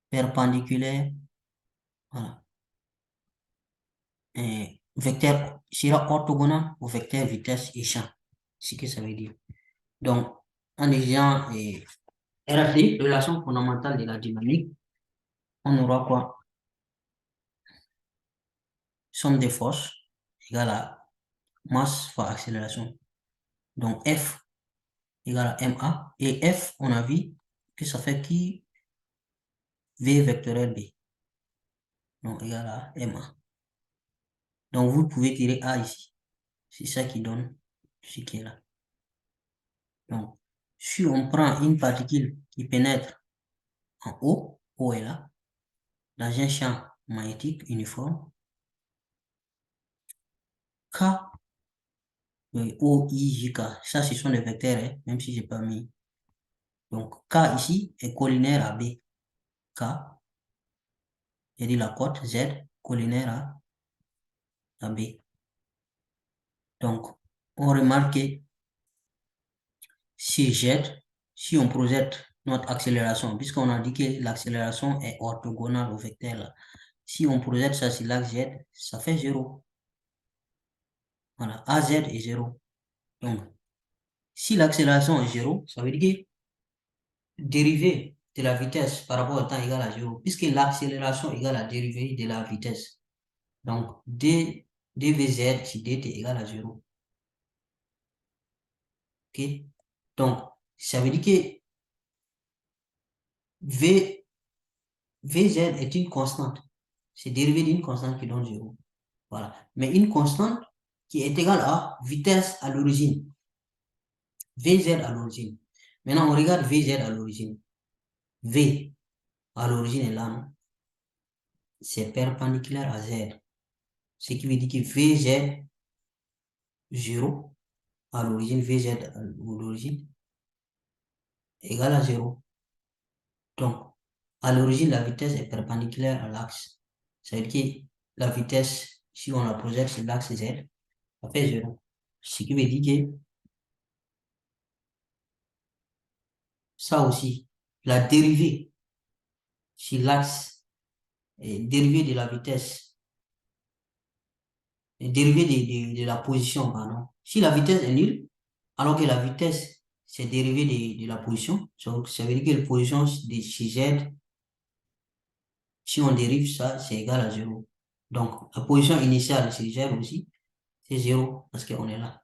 perpendiculaire. Voilà. Et vecteur sera orthogonal au vecteur vitesse et champ. C'est ce que ça veut dire. Donc, en exigeant RFD, relation fondamentale de la dynamique, on aura quoi? Somme des forces égale à masse fois accélération. Donc F égale à MA. Et F, on a vu que ça fait qui V vectoriel B. Donc égal à MA. Donc vous pouvez tirer A ici. C'est ça qui donne ce qui est là. Donc, si on prend une particule qui pénètre en haut, O est là, dans un champ magnétique uniforme, K, O, I, J, K, ça ce sont des vecteurs, hein, même si je n'ai pas mis. Donc, K ici est collinaire à B. K, j'ai dit la cote Z, collinaire à B. Donc, on remarque que si on projette notre accélération, puisqu'on a dit que l'accélération est orthogonale au vecteur là, si on projette ça sur l'axe Z, ça fait 0. Voilà, AZ est 0. Donc, si l'accélération est 0, ça veut dire que dérivée de la vitesse par rapport au temps égale à 0, puisque l'accélération égale la dérivée de la vitesse. Donc, dvz sur dt égale à 0. OK? Donc, ça veut dire que Vz est une constante. C'est dérivé d'une constante qui donne 0. Voilà. Mais une constante qui est égale à vitesse à l'origine. Vz à l'origine. Maintenant, on regarde Vz à l'origine. V à l'origine est là, non? C'est perpendiculaire à Z. Ce qui veut dire que Vz 0 à l'origine, Vz à l'origine égale à 0. Donc, à l'origine, la vitesse est perpendiculaire à l'axe. Ça veut dire que la vitesse, si on la projette sur l'axe Z, ça fait 0. Ce qui veut dire que ça aussi, la dérivée sur l'axe, dérivée de la vitesse, dérivée de la position, pardon. Si la vitesse est nulle, alors que la vitesse, c'est dérivée de la position, donc ça veut dire que la position de chez Z, si on dérive ça, c'est égal à 0. Donc, la position initiale chez Z aussi, c'est 0 parce qu'on est là.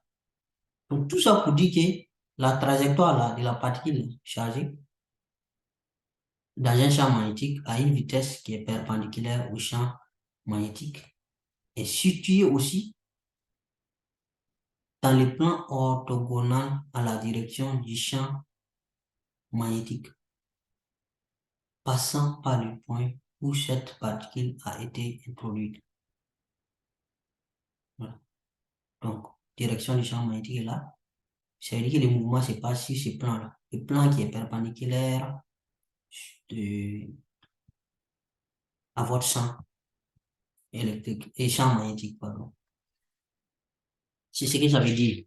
Donc, tout ça pour dire que la trajectoire là, de la particule chargée dans un champ magnétique à une vitesse qui est perpendiculaire au champ magnétique est située aussi dans le plan orthogonal à la direction du champ magnétique, passant par le point où cette particule a été introduite. Voilà. Donc, direction du champ magnétique est là. Ça veut dire que le mouvement se passe sur ce plan-là. Le plan qui est perpendiculaire à votre champ électrique et champ magnétique, pardon. C'est ce que ça veut dire.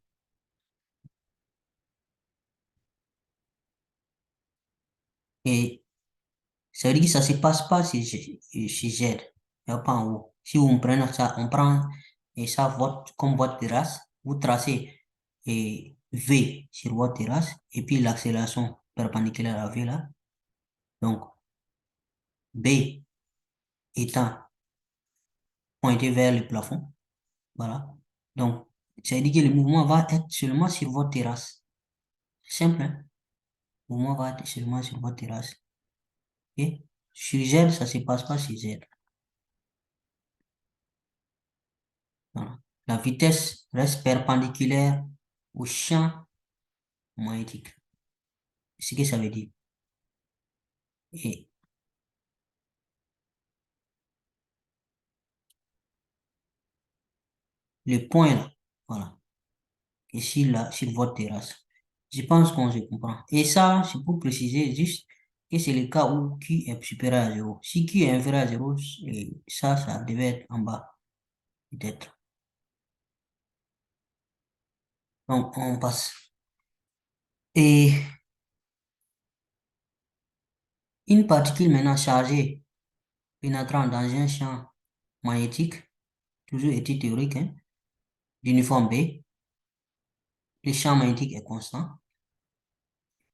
Et ça veut dire que ça ne se passe pas chez Z, il n'y a pas en haut. Si vous prenez ça, on prend et ça comme votre terrasse, vous tracez V sur votre terrasse et puis l'accélération perpendiculaire à V là. Donc, B étant pointé vers le plafond. Voilà. Donc, ça veut dire que le mouvement va être seulement sur votre terrasse. Simple, hein? Le mouvement va être seulement sur votre terrasse. Ok? Sur Z, ça ne se passe pas sur Z. Voilà. La vitesse reste perpendiculaire au champ magnétique. C'est ce que ça veut dire. Et le point là, voilà, ici là, sur votre terrasse. Je pense qu'on se comprend. Et ça, c'est pour préciser juste que c'est le cas où Q est supérieur à 0. Si Q est inférieur à 0, ça devait être en bas, peut-être. Donc, on passe. Et une particule maintenant chargée pénétrant dans un champ magnétique, toujours étude théorique, hein, d'uniforme B, le champ magnétique est constant.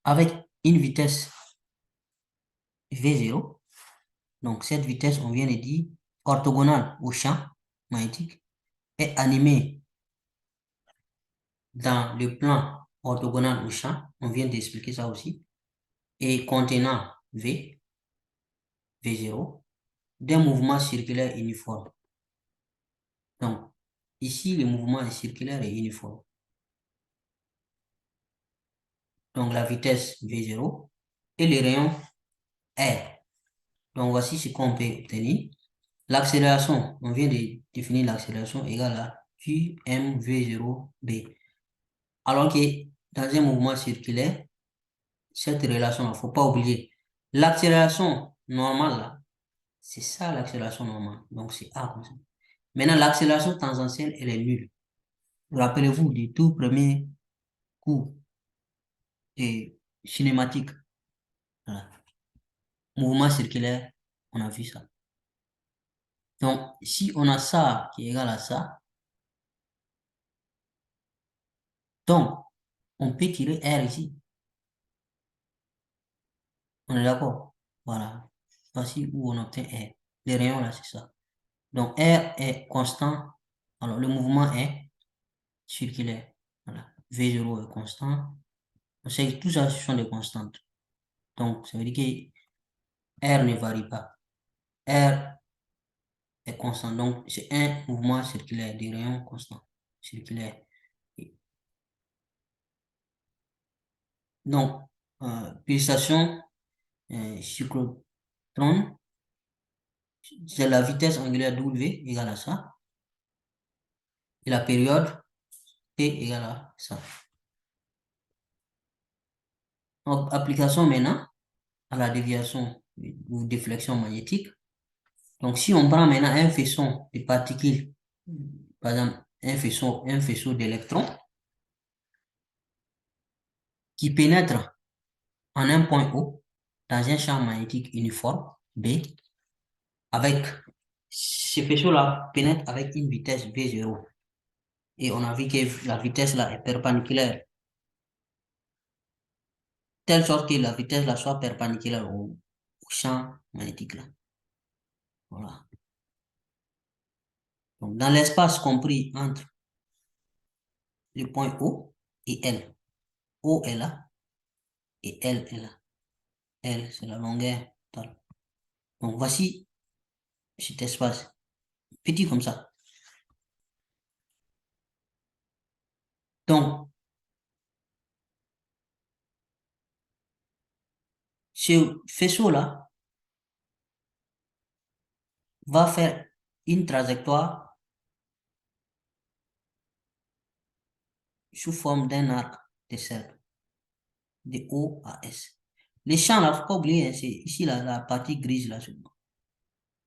avec une vitesse V0. Donc, cette vitesse, on vient de dire, orthogonale au champ magnétique, est animée dans le plan orthogonal au champ. On vient d'expliquer ça aussi. Et contenant V0, d'un mouvement circulaire uniforme. Donc, ici, le mouvement est circulaire et uniforme. Donc, la vitesse V0 et le rayon R. Donc, voici ce qu'on peut obtenir. L'accélération, on vient de définir l'accélération égale à qmv0b. Alors que dans un mouvement circulaire, cette relation, il ne faut pas oublier. L'accélération normale, là, c'est ça l'accélération normale. Donc, c'est A comme ça. Maintenant, l'accélération tangentielle, elle est nulle. Rappelez-vous du tout premier cours et cinématique. Voilà. Mouvement circulaire, on a vu ça. Donc, si on a ça qui est égal à ça, donc, on peut tirer R ici. On est d'accord? Voilà. Voici où on obtient R. Les rayons là, c'est ça. Donc, R est constant. Alors, le mouvement est circulaire. Voilà. V0 est constant. On sait que tout ça, ce sont des constantes. Donc, ça veut dire que R ne varie pas. R est constant. Donc, c'est un mouvement circulaire, des rayons constants, circulaires. Donc, pulsation cyclotron, c'est la vitesse angulaire W égale à ça. Et la période T égale à ça. Donc, application maintenant à la déviation ou déflexion magnétique. Donc, si on prend maintenant un faisceau de particules, par exemple, un faisceau d'électrons qui pénètre en un point O dans un champ magnétique uniforme, B, avec ce faisceau-là pénètre avec une vitesse V0. Et on a vu que la vitesse là est perpendiculaire, telle sorte que la vitesse là soit perpendiculaire au champ magnétique là. Voilà. Donc, dans l'espace compris entre le point O et L, O est là et L est là. L, c'est la longueur totale. Donc, voici cet espace, petit comme ça. Donc, ce faisceau-là va faire une trajectoire sous forme d'un arc de cercle, de O à S. Les champs, là, il ne faut pas oublier, hein, c'est ici la partie grise là.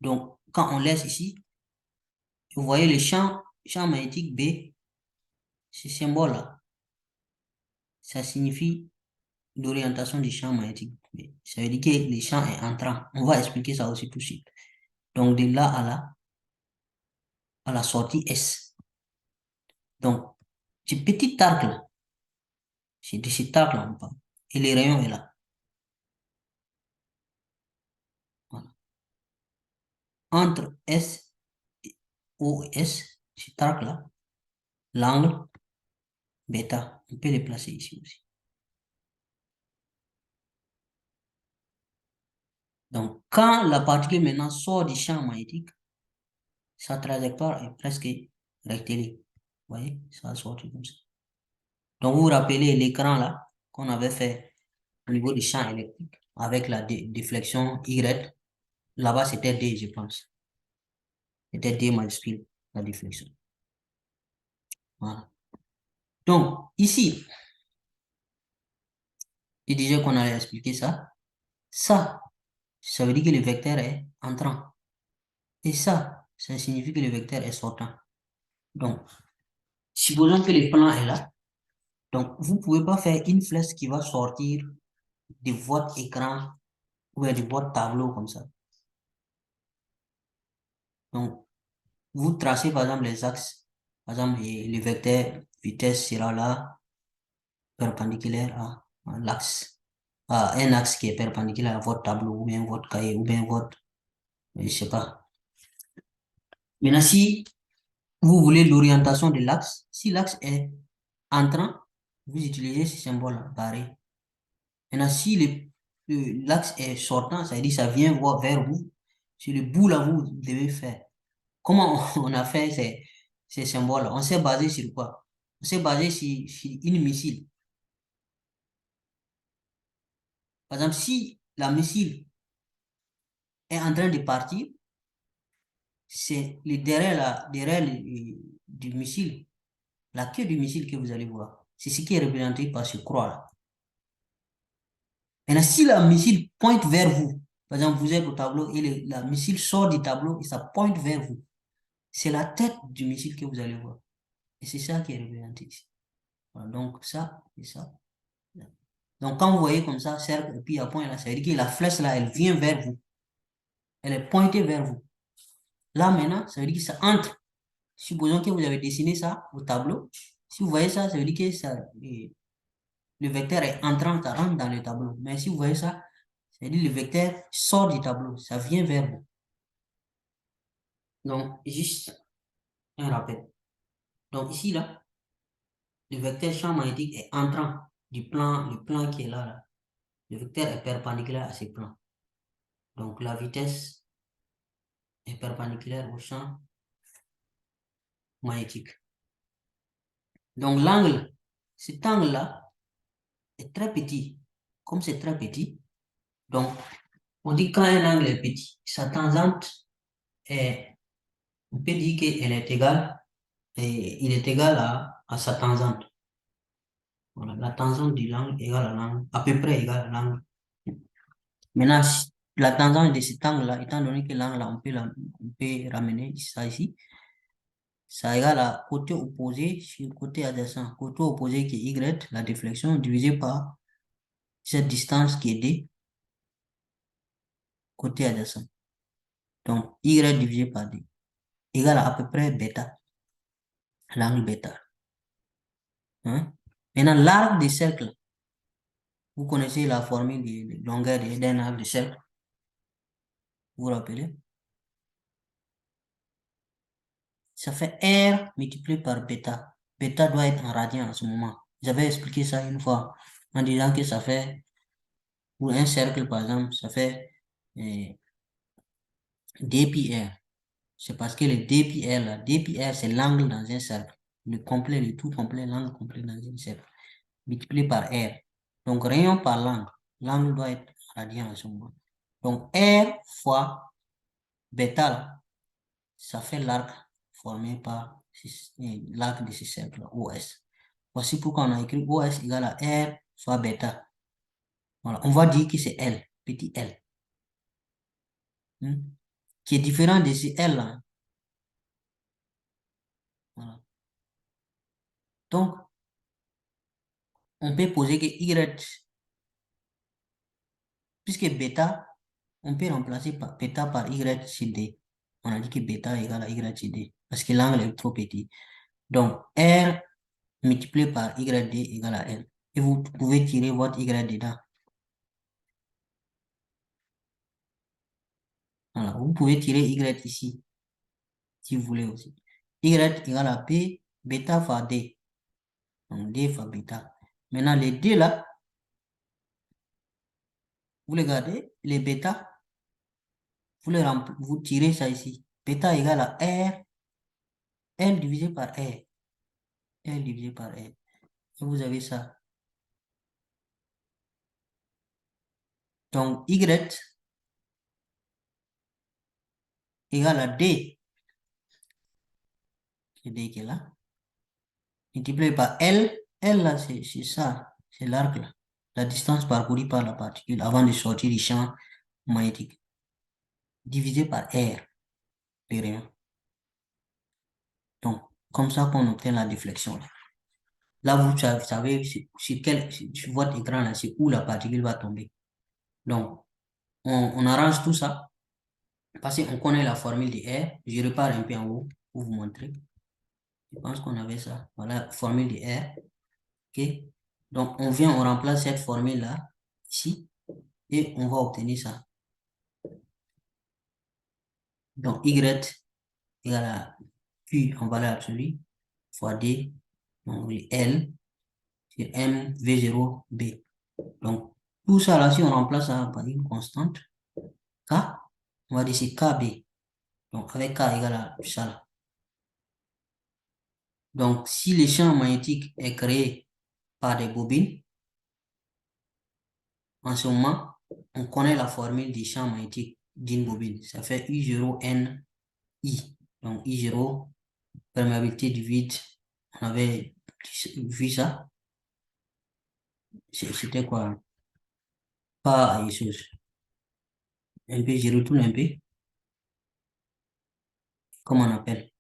Donc, quand on laisse ici, vous voyez le champ magnétique B, ce symbole-là, ça signifie l'orientation du champ magnétique B. Ça veut dire que le champ est entrant. On va expliquer ça aussi tout de suite. Donc, de là à la sortie S. Donc, ce petit arc-là, c'est de cet arc-là, on parle. Et le rayon est là. Voilà. Entre S et O et S, cet arc-là, l'angle bêta, on peut le placer ici aussi. Donc, quand la particule maintenant sort du champ magnétique, sa trajectoire est presque rectiligne. Vous voyez, ça sort comme ça. Donc, vous vous rappelez l'écran là qu'on avait fait au niveau du champ électrique avec la déflexion Y. Là-bas, c'était D, je pense. C'était D majuscule, la déflexion. Voilà. Donc, ici, je disais qu'on allait expliquer ça. Ça veut dire que le vecteur est entrant. Et ça signifie que le vecteur est sortant. Donc, supposons que le plan est là. Donc, vous ne pouvez pas faire une flèche qui va sortir de votre écran ou de votre tableau comme ça. Donc, vous tracez par exemple les axes. Par exemple, le vecteur vitesse sera là, perpendiculaire à l'axe. à un axe qui est perpendiculaire à votre tableau, ou bien votre cahier, ou bien votre, je sais pas. Maintenant, si vous voulez l'orientation de l'axe, si l'axe est entrant, vous utilisez ce symbole-là, barré. Maintenant, si l'axe est sortant, ça veut dire que ça vient vers vous, c'est le bout là vous devez faire. Comment on a fait ces symboles-là? On s'est basé sur quoi? On s'est basé sur une missile. Par exemple, si la missile est en train de partir, c'est le derrière du missile, la queue du missile que vous allez voir. C'est ce qui est représenté par ce croix-là. Maintenant, si la missile pointe vers vous, par exemple, vous êtes au tableau et la missile sort du tableau et ça pointe vers vous, c'est la tête du missile que vous allez voir. Et c'est ça qui est représenté ici. Voilà, donc ça et ça. Donc quand vous voyez comme ça, cercle, et puis il y a point là, ça veut dire que la flèche là, elle vient vers vous. Elle est pointée vers vous. Là maintenant, ça veut dire que ça entre. Supposons que vous avez dessiné ça au tableau. Si vous voyez ça, ça veut dire que le vecteur est entrant, ça rentre dans le tableau. Mais si vous voyez ça, ça veut dire que le vecteur sort du tableau, ça vient vers vous. Donc, juste un rappel. Donc ici, là, le vecteur champ magnétique est entrant du plan, le plan qui est là, là. Le vecteur est perpendiculaire à ce plan. Donc la vitesse est perpendiculaire au champ magnétique. Donc l'angle, cet angle-là est très petit. Comme c'est très petit, donc on dit quand un angle est petit, sa tangente est, on peut dire qu'elle est égale, et il est égal à sa tangente. Voilà, la tangente de l'angle égale à l'angle, à peu près égale à l'angle. Maintenant, la tangente de cet angle-là, étant donné que l'angle, on peut ramener ça ici, ça égale à côté opposé sur côté adjacent. Côté opposé qui est Y, la déflexion divisé par cette distance qui est D, côté adjacent. Donc, Y divisé par D égale à peu près bêta, l'angle bêta. Hein? Maintenant, l'arc des cercles, vous connaissez la formule de longueur d'un arc de cercle, vous vous rappelez? Ça fait R multiplié par bêta. Bêta doit être en radian en ce moment. J'avais expliqué ça une fois en disant que ça fait, pour un cercle par exemple, ça fait D pi R. C'est parce que le D pi R, là, D pi R, c'est l'angle dans un cercle. Le complet, le tout complet, l'angle complet dans un cercle. Multiplié par R. Donc, rayon par l'angle. L'angle doit être radian en ce moment. Donc, R fois bêta, là, ça fait l'arc formé par l'arc de ce cercle, OS. Voici pourquoi on a écrit OS égale à R fois bêta. Voilà, on va dire que c'est L, petit L. Qui est différent de ce L là. Voilà. Donc, on peut poser que Y, puisque bêta, on peut remplacer bêta par Y sur D. On a dit que bêta égale à Y sur D, parce que l'angle est trop petit. Donc, R multiplié par YD égale à L. Et vous pouvez tirer votre Y dedans. Voilà, vous pouvez tirer Y ici, si vous voulez aussi. Y égale à P, bêta fois D. Donc, D fois bêta. Maintenant, les D là, vous les gardez, les bêta, vous tirez ça ici. Bêta égale à R, L divisé par R. L divisé par R. Et vous avez ça. Donc, Y égale à D. C'est D qui est là. Multiplié par L. L là, c'est ça. C'est l'arc là. La distance parcourue par la particule avant de sortir du champ magnétique. Divisé par R. Le rayon. Donc, comme ça qu'on obtient la déflexion. Là, vous savez sur votre écran, là, c'est où la particule va tomber. Donc, on arrange tout ça parce qu'on connaît la formule de R. Je repars un peu en haut pour vous montrer. Je pense qu'on avait ça. Voilà, formule de R. OK? Donc, on remplace cette formule-là ici, et on va obtenir ça. Donc, Y égale à Q en valeur absolue fois D, donc L sur M V0 B. Donc, tout ça là, si on remplace ça par une constante, K, on va dire c'est KB. Donc, avec K égale à ça là. Donc, si le champ magnétique est créé par des bobines, en ce moment, on connaît la formule du champ magnétique d'une bobine. Ça fait I0NI. Donc, I0, perméabilité du vide. On avait vu ça. C'était quoi? Pas une chose. Un peu, je retourne un peu. Comment on appelle?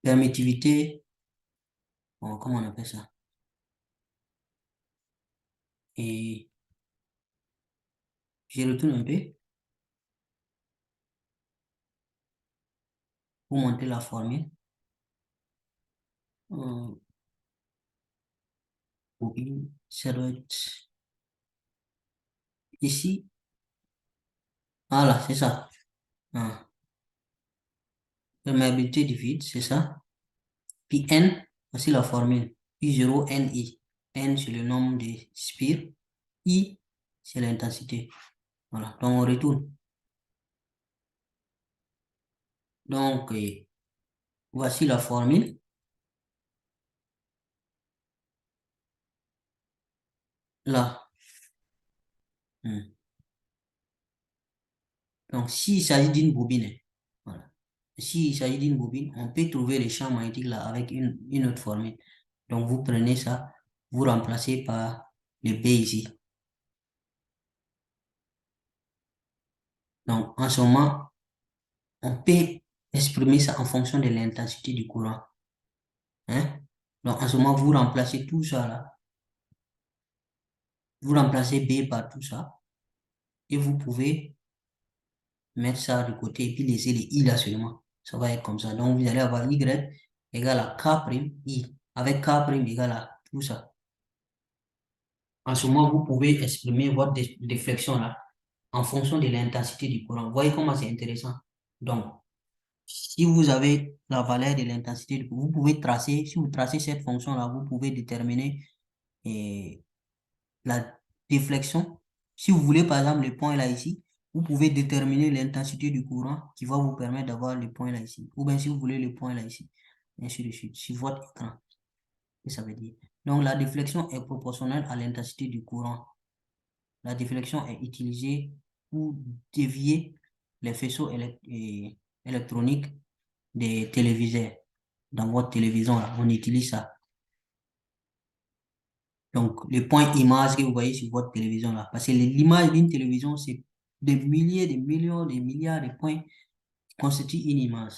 Permittivité. Bon, comment on appelle ça? Et je retourne un peu pour monter la formule. Bobine, ça doit être ici. Voilà, c'est ça. Ah. Perméabilité du vide, c'est ça. Puis N, voici la formule. I0NI. N, c'est le nombre de spires. I, c'est l'intensité. Voilà, donc on retourne. Donc, voici la formule. Là. Hmm. Donc, s'il s'agit d'une bobine, voilà. S'il s'agit d'une bobine, on peut trouver le champ magnétique là avec une autre formule. Donc, vous prenez ça, vous remplacez par le B ici. Donc, en ce moment, on peut exprimer ça en fonction de l'intensité du courant. Hein? Donc, en ce moment, vous remplacez tout ça là. Vous remplacez B par tout ça. Et vous pouvez mettre ça de côté et puis laisser les I là seulement. Ça va être comme ça. Donc, vous allez avoir Y égale à K' I. Avec K' égale à tout ça. En ce moment, vous pouvez exprimer votre déflexion là en fonction de l'intensité du courant. Vous voyez comment c'est intéressant. Donc, si vous avez la valeur de l'intensité du courant, vous pouvez tracer, si vous tracez cette fonction-là, vous pouvez déterminer la déflexion. Si vous voulez, par exemple, le point là ici, vous pouvez déterminer l'intensité du courant qui va vous permettre d'avoir le point là ici. Ou bien si vous voulez le point là ici, ainsi de suite, sur votre écran. Ça veut dire. Donc, la déflexion est proportionnelle à l'intensité du courant. La déflexion est utilisée pour dévier les faisceaux électroniques des téléviseurs. Dans votre télévision, là, on utilise ça. Donc, le point image que vous voyez sur votre télévision là, parce que l'image d'une télévision, c'est des milliers, des millions, des milliards de points qui constituent une image.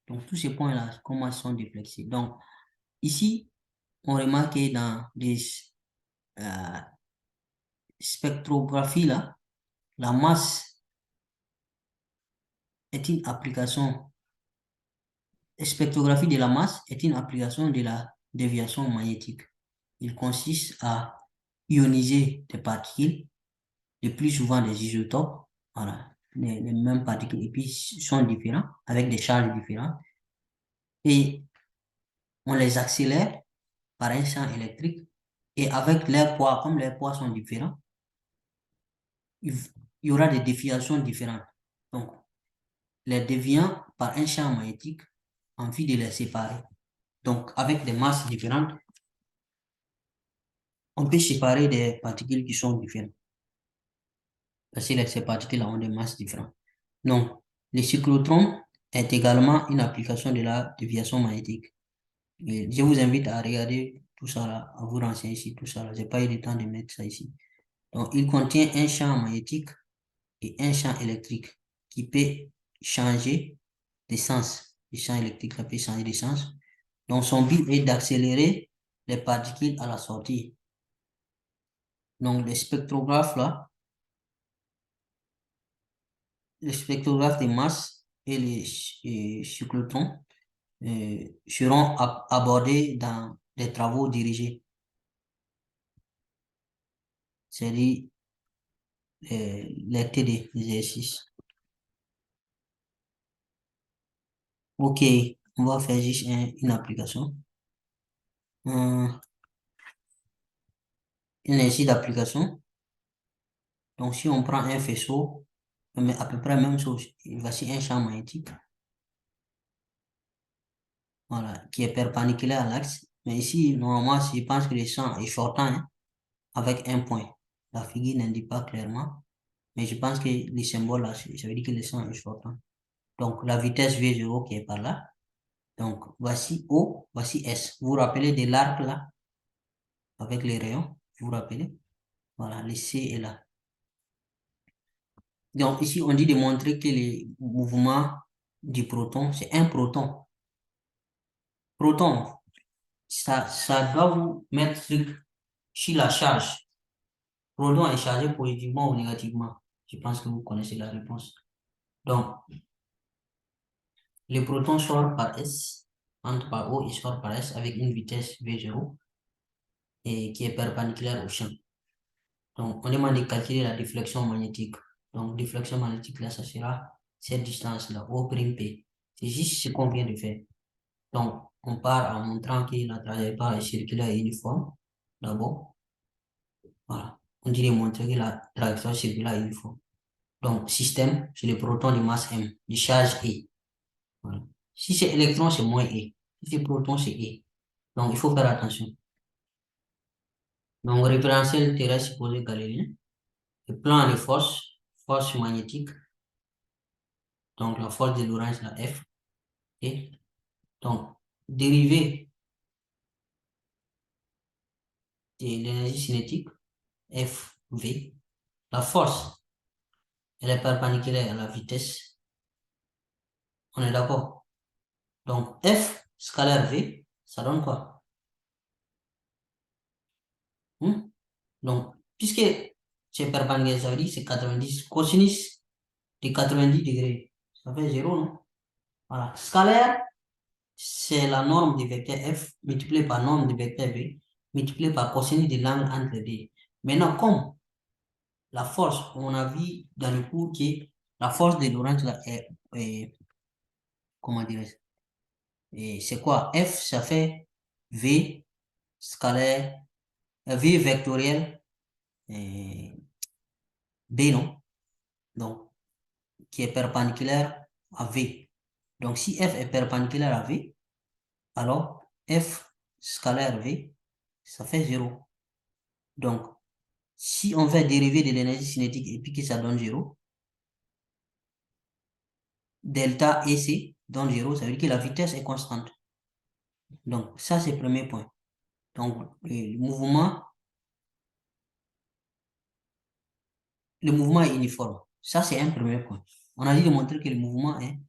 Donc, tous ces points-là, comment ils sont déflexés. Donc, ici, on remarque que dans des euh, spectrographies là, la masse est une application, la spectrographie de la masse est une application de la déviation magnétique. Il consiste à ioniser des particules, le plus souvent des isotopes, voilà, les mêmes particules, et puis sont différents, avec des charges différentes, et on les accélère par un champ électrique, et avec leurs poids, comme leurs poids sont différents, il y aura des déviations différentes. Donc, les déviant par un champ magnétique, envie de les séparer. Donc, avec des masses différentes, on peut séparer des particules qui sont différentes. Parce que ces particules ont des masses différentes. Donc, le cyclotron est également une application de la déviation magnétique. Et je vous invite à regarder tout ça là, à vous renseigner ici, tout ça là. Je n'ai pas eu le temps de mettre ça ici. Donc, il contient un champ magnétique et un champ électrique qui peut changer d'essence. Le champ électrique peut changer d'essence. Donc, son but est d'accélérer les particules à la sortie. Donc, les spectrographes de masse et les cyclotrons seront abordés dans des travaux dirigés. C'est-à-dire, les TD, l'exercice. Ok, on va faire juste une application. Un exercice d'application. Donc, si on prend un faisceau, mais à peu près la même chose. Voici un champ magnétique, voilà, qui est perpendiculaire à l'axe. Mais ici, normalement, je pense que le champ est sortant, hein, avec un point. La figure n'indique pas clairement, mais je pense que les symboles là, ça veut dire que le champ est sortant. Donc, la vitesse V0 qui est par là. Donc, voici O, voici S. Vous vous rappelez de l'arc là, avec les rayons, vous vous rappelez? Voilà, le C est là. Donc, ici, on dit de montrer que le mouvement du proton, c'est un proton. Proton, ça doit vous mettre sur la charge. Proton est chargé positivement ou négativement. Je pense que vous connaissez la réponse. Donc, le proton sort par S, entre par O et sort par S avec une vitesse V0 et qui est perpendiculaire au champ. Donc, on demande de calculer la déflexion magnétique. Donc, déflexion magnétique, là, ça sera cette distance-là, O'P. C'est juste ce qu'on vient de faire. Donc, on part en montrant que la trajectoire est circulaire et uniforme. D'abord, voilà. On dit de montrer que la trajectoire circulaire est uniforme. Donc, système, c'est le proton de masse M, de charge E. Voilà. Si c'est électron, c'est moins E. Si c'est proton, c'est E. Donc, il faut faire attention. Donc, référentiel terrestre supposé galiléen. Le plan de force magnétique. Donc, la force de Lorentz, la F. Et donc, dérivée de l'énergie cinétique, FV. La force, elle est perpendiculaire à la vitesse. On est d'accord? Donc, F scalaire V, ça donne quoi? Hmm? Donc, puisque c'est perpendiculaire, ça veut dire que c'est 90. Cosinus de 90 degrés, ça fait 0, non? Voilà. Scalaire, c'est la norme du vecteur F multiplié par norme du vecteur V multiplié par cosinus de l'angle entre les deux. Maintenant, comme la force, on a vu dans le cours que la force de Lorentz là, comment dirais-je? Et c'est quoi? F, ça fait V scalaire, V vectoriel, B, non? Donc, qui est perpendiculaire à V. Donc, si F est perpendiculaire à V, alors F scalaire V, ça fait 0. Donc, si on fait dériver de l'énergie cinétique et puis que ça donne 0, delta EC donne 0, ça veut dire que la vitesse est constante. Donc, ça, c'est le premier point. Donc, le mouvement est uniforme. Ça, c'est un premier point. On a dit de montrer que le mouvement est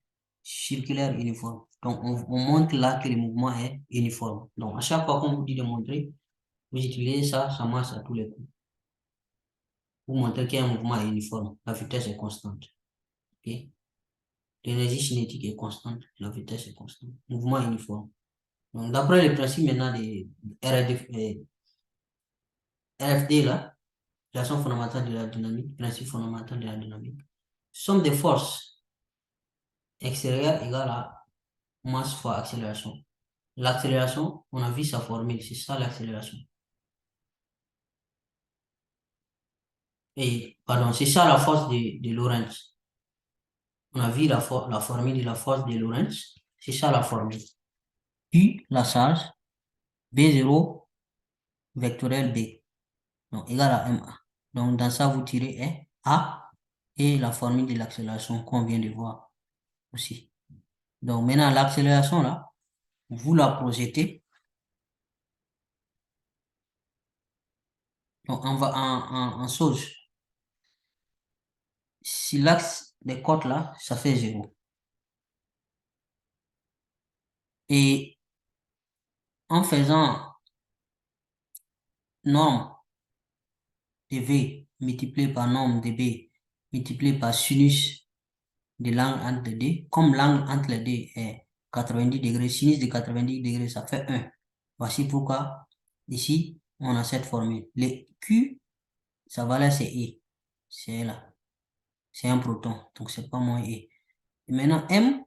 circulaire uniforme. Donc, on montre là que le mouvement est uniforme. Donc, à chaque fois qu'on vous dit de montrer, vous utilisez ça, ça marche à tous les coups. Vous montrez qu'il y a un mouvement uniforme. La vitesse est constante. Ok? L'énergie cinétique est constante. La vitesse est constante. Mouvement uniforme. Donc, d'après le principe maintenant de RFD, là, relation fondamentale de la dynamique, principe fondamental de la dynamique, somme des forces extérieures égale à masse fois accélération. L'accélération, on a vu sa formule, c'est ça l'accélération. Et, pardon, c'est ça la force de Lorentz. On a vu la formule de la force de Lorentz, c'est ça la formule. Q, la charge, B0 vectoriel B, donc égal à MA. Donc, dans ça, vous tirez A et la formule de l'accélération qu'on vient de voir aussi. Donc, maintenant, l'accélération, là, vous la projetez. Donc, on va en sauge. Si l'axe des côtes, là, ça fait 0. Et en faisant norme de V multiplié par norme de B multiplié par sinus de l'angle entre les deux, comme l'angle entre les deux est 90 degrés, sinus de 90 degrés, ça fait 1. Voici pourquoi ici, on a cette formule. Le Q, sa valeur c'est E. c'est là. C'est un proton, donc c'est pas moins E. Et maintenant, M,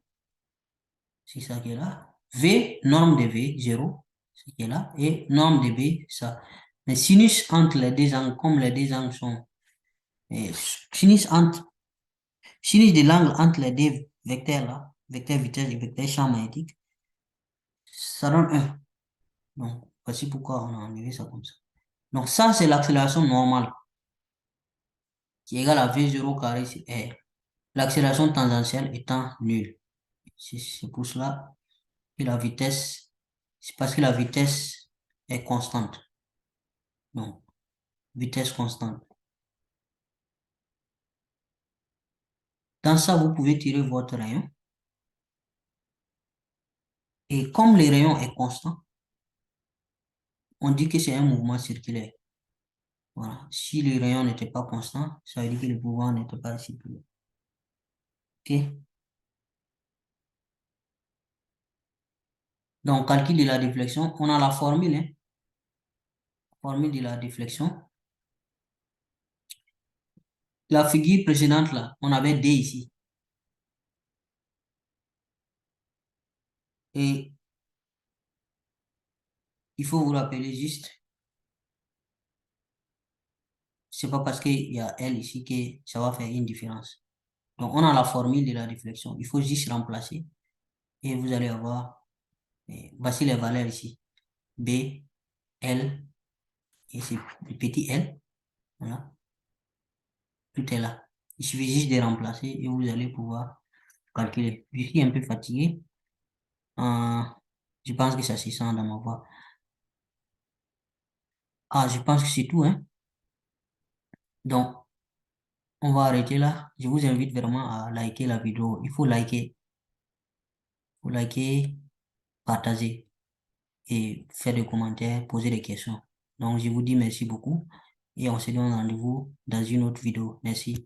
c'est ça qui est là. V, norme de V, 0, ce qui est là. Et norme de B, ça. Mais sinus entre les deux angles, comme les deux angles sont. Sinus sinus de l'angle entre les deux vecteurs là, vecteur vitesse et vecteur champ magnétique, ça donne 1. Donc, voici pourquoi on a enlevé ça comme ça. Donc, ça, c'est l'accélération normale, qui est égale à V0 carré sur R. L'accélération tangentielle étant nulle. C'est pour cela que la vitesse, c'est parce que la vitesse est constante. Donc, vitesse constante. Dans ça, vous pouvez tirer votre rayon. Et comme le rayon est constant, on dit que c'est un mouvement circulaire. Voilà. Si le rayon n'était pas constant, ça veut dire que le mouvement n'était pas circulaire. OK? Donc, calcul de la déflexion, on a la formule, hein? Formule de la déflexion. La figure précédente, là, on avait D ici. Et il faut vous rappeler juste, c'est pas parce qu'il y a L ici que ça va faire une différence. Donc, on a la formule de la déflexion. Il faut juste remplacer et vous allez avoir, voici les valeurs ici. B, L, et c'est le petit L. Voilà. Tout est là. Il suffit juste de remplacer et vous allez pouvoir calculer. Je suis un peu fatigué. Je pense que ça se sent dans ma voix. Ah, je pense que c'est tout, hein. Donc, on va arrêter là. Je vous invite vraiment à liker la vidéo. Il faut liker, partager et faire des commentaires, poser des questions. Donc, je vous dis merci beaucoup et on se donne rendez-vous dans une autre vidéo. Merci.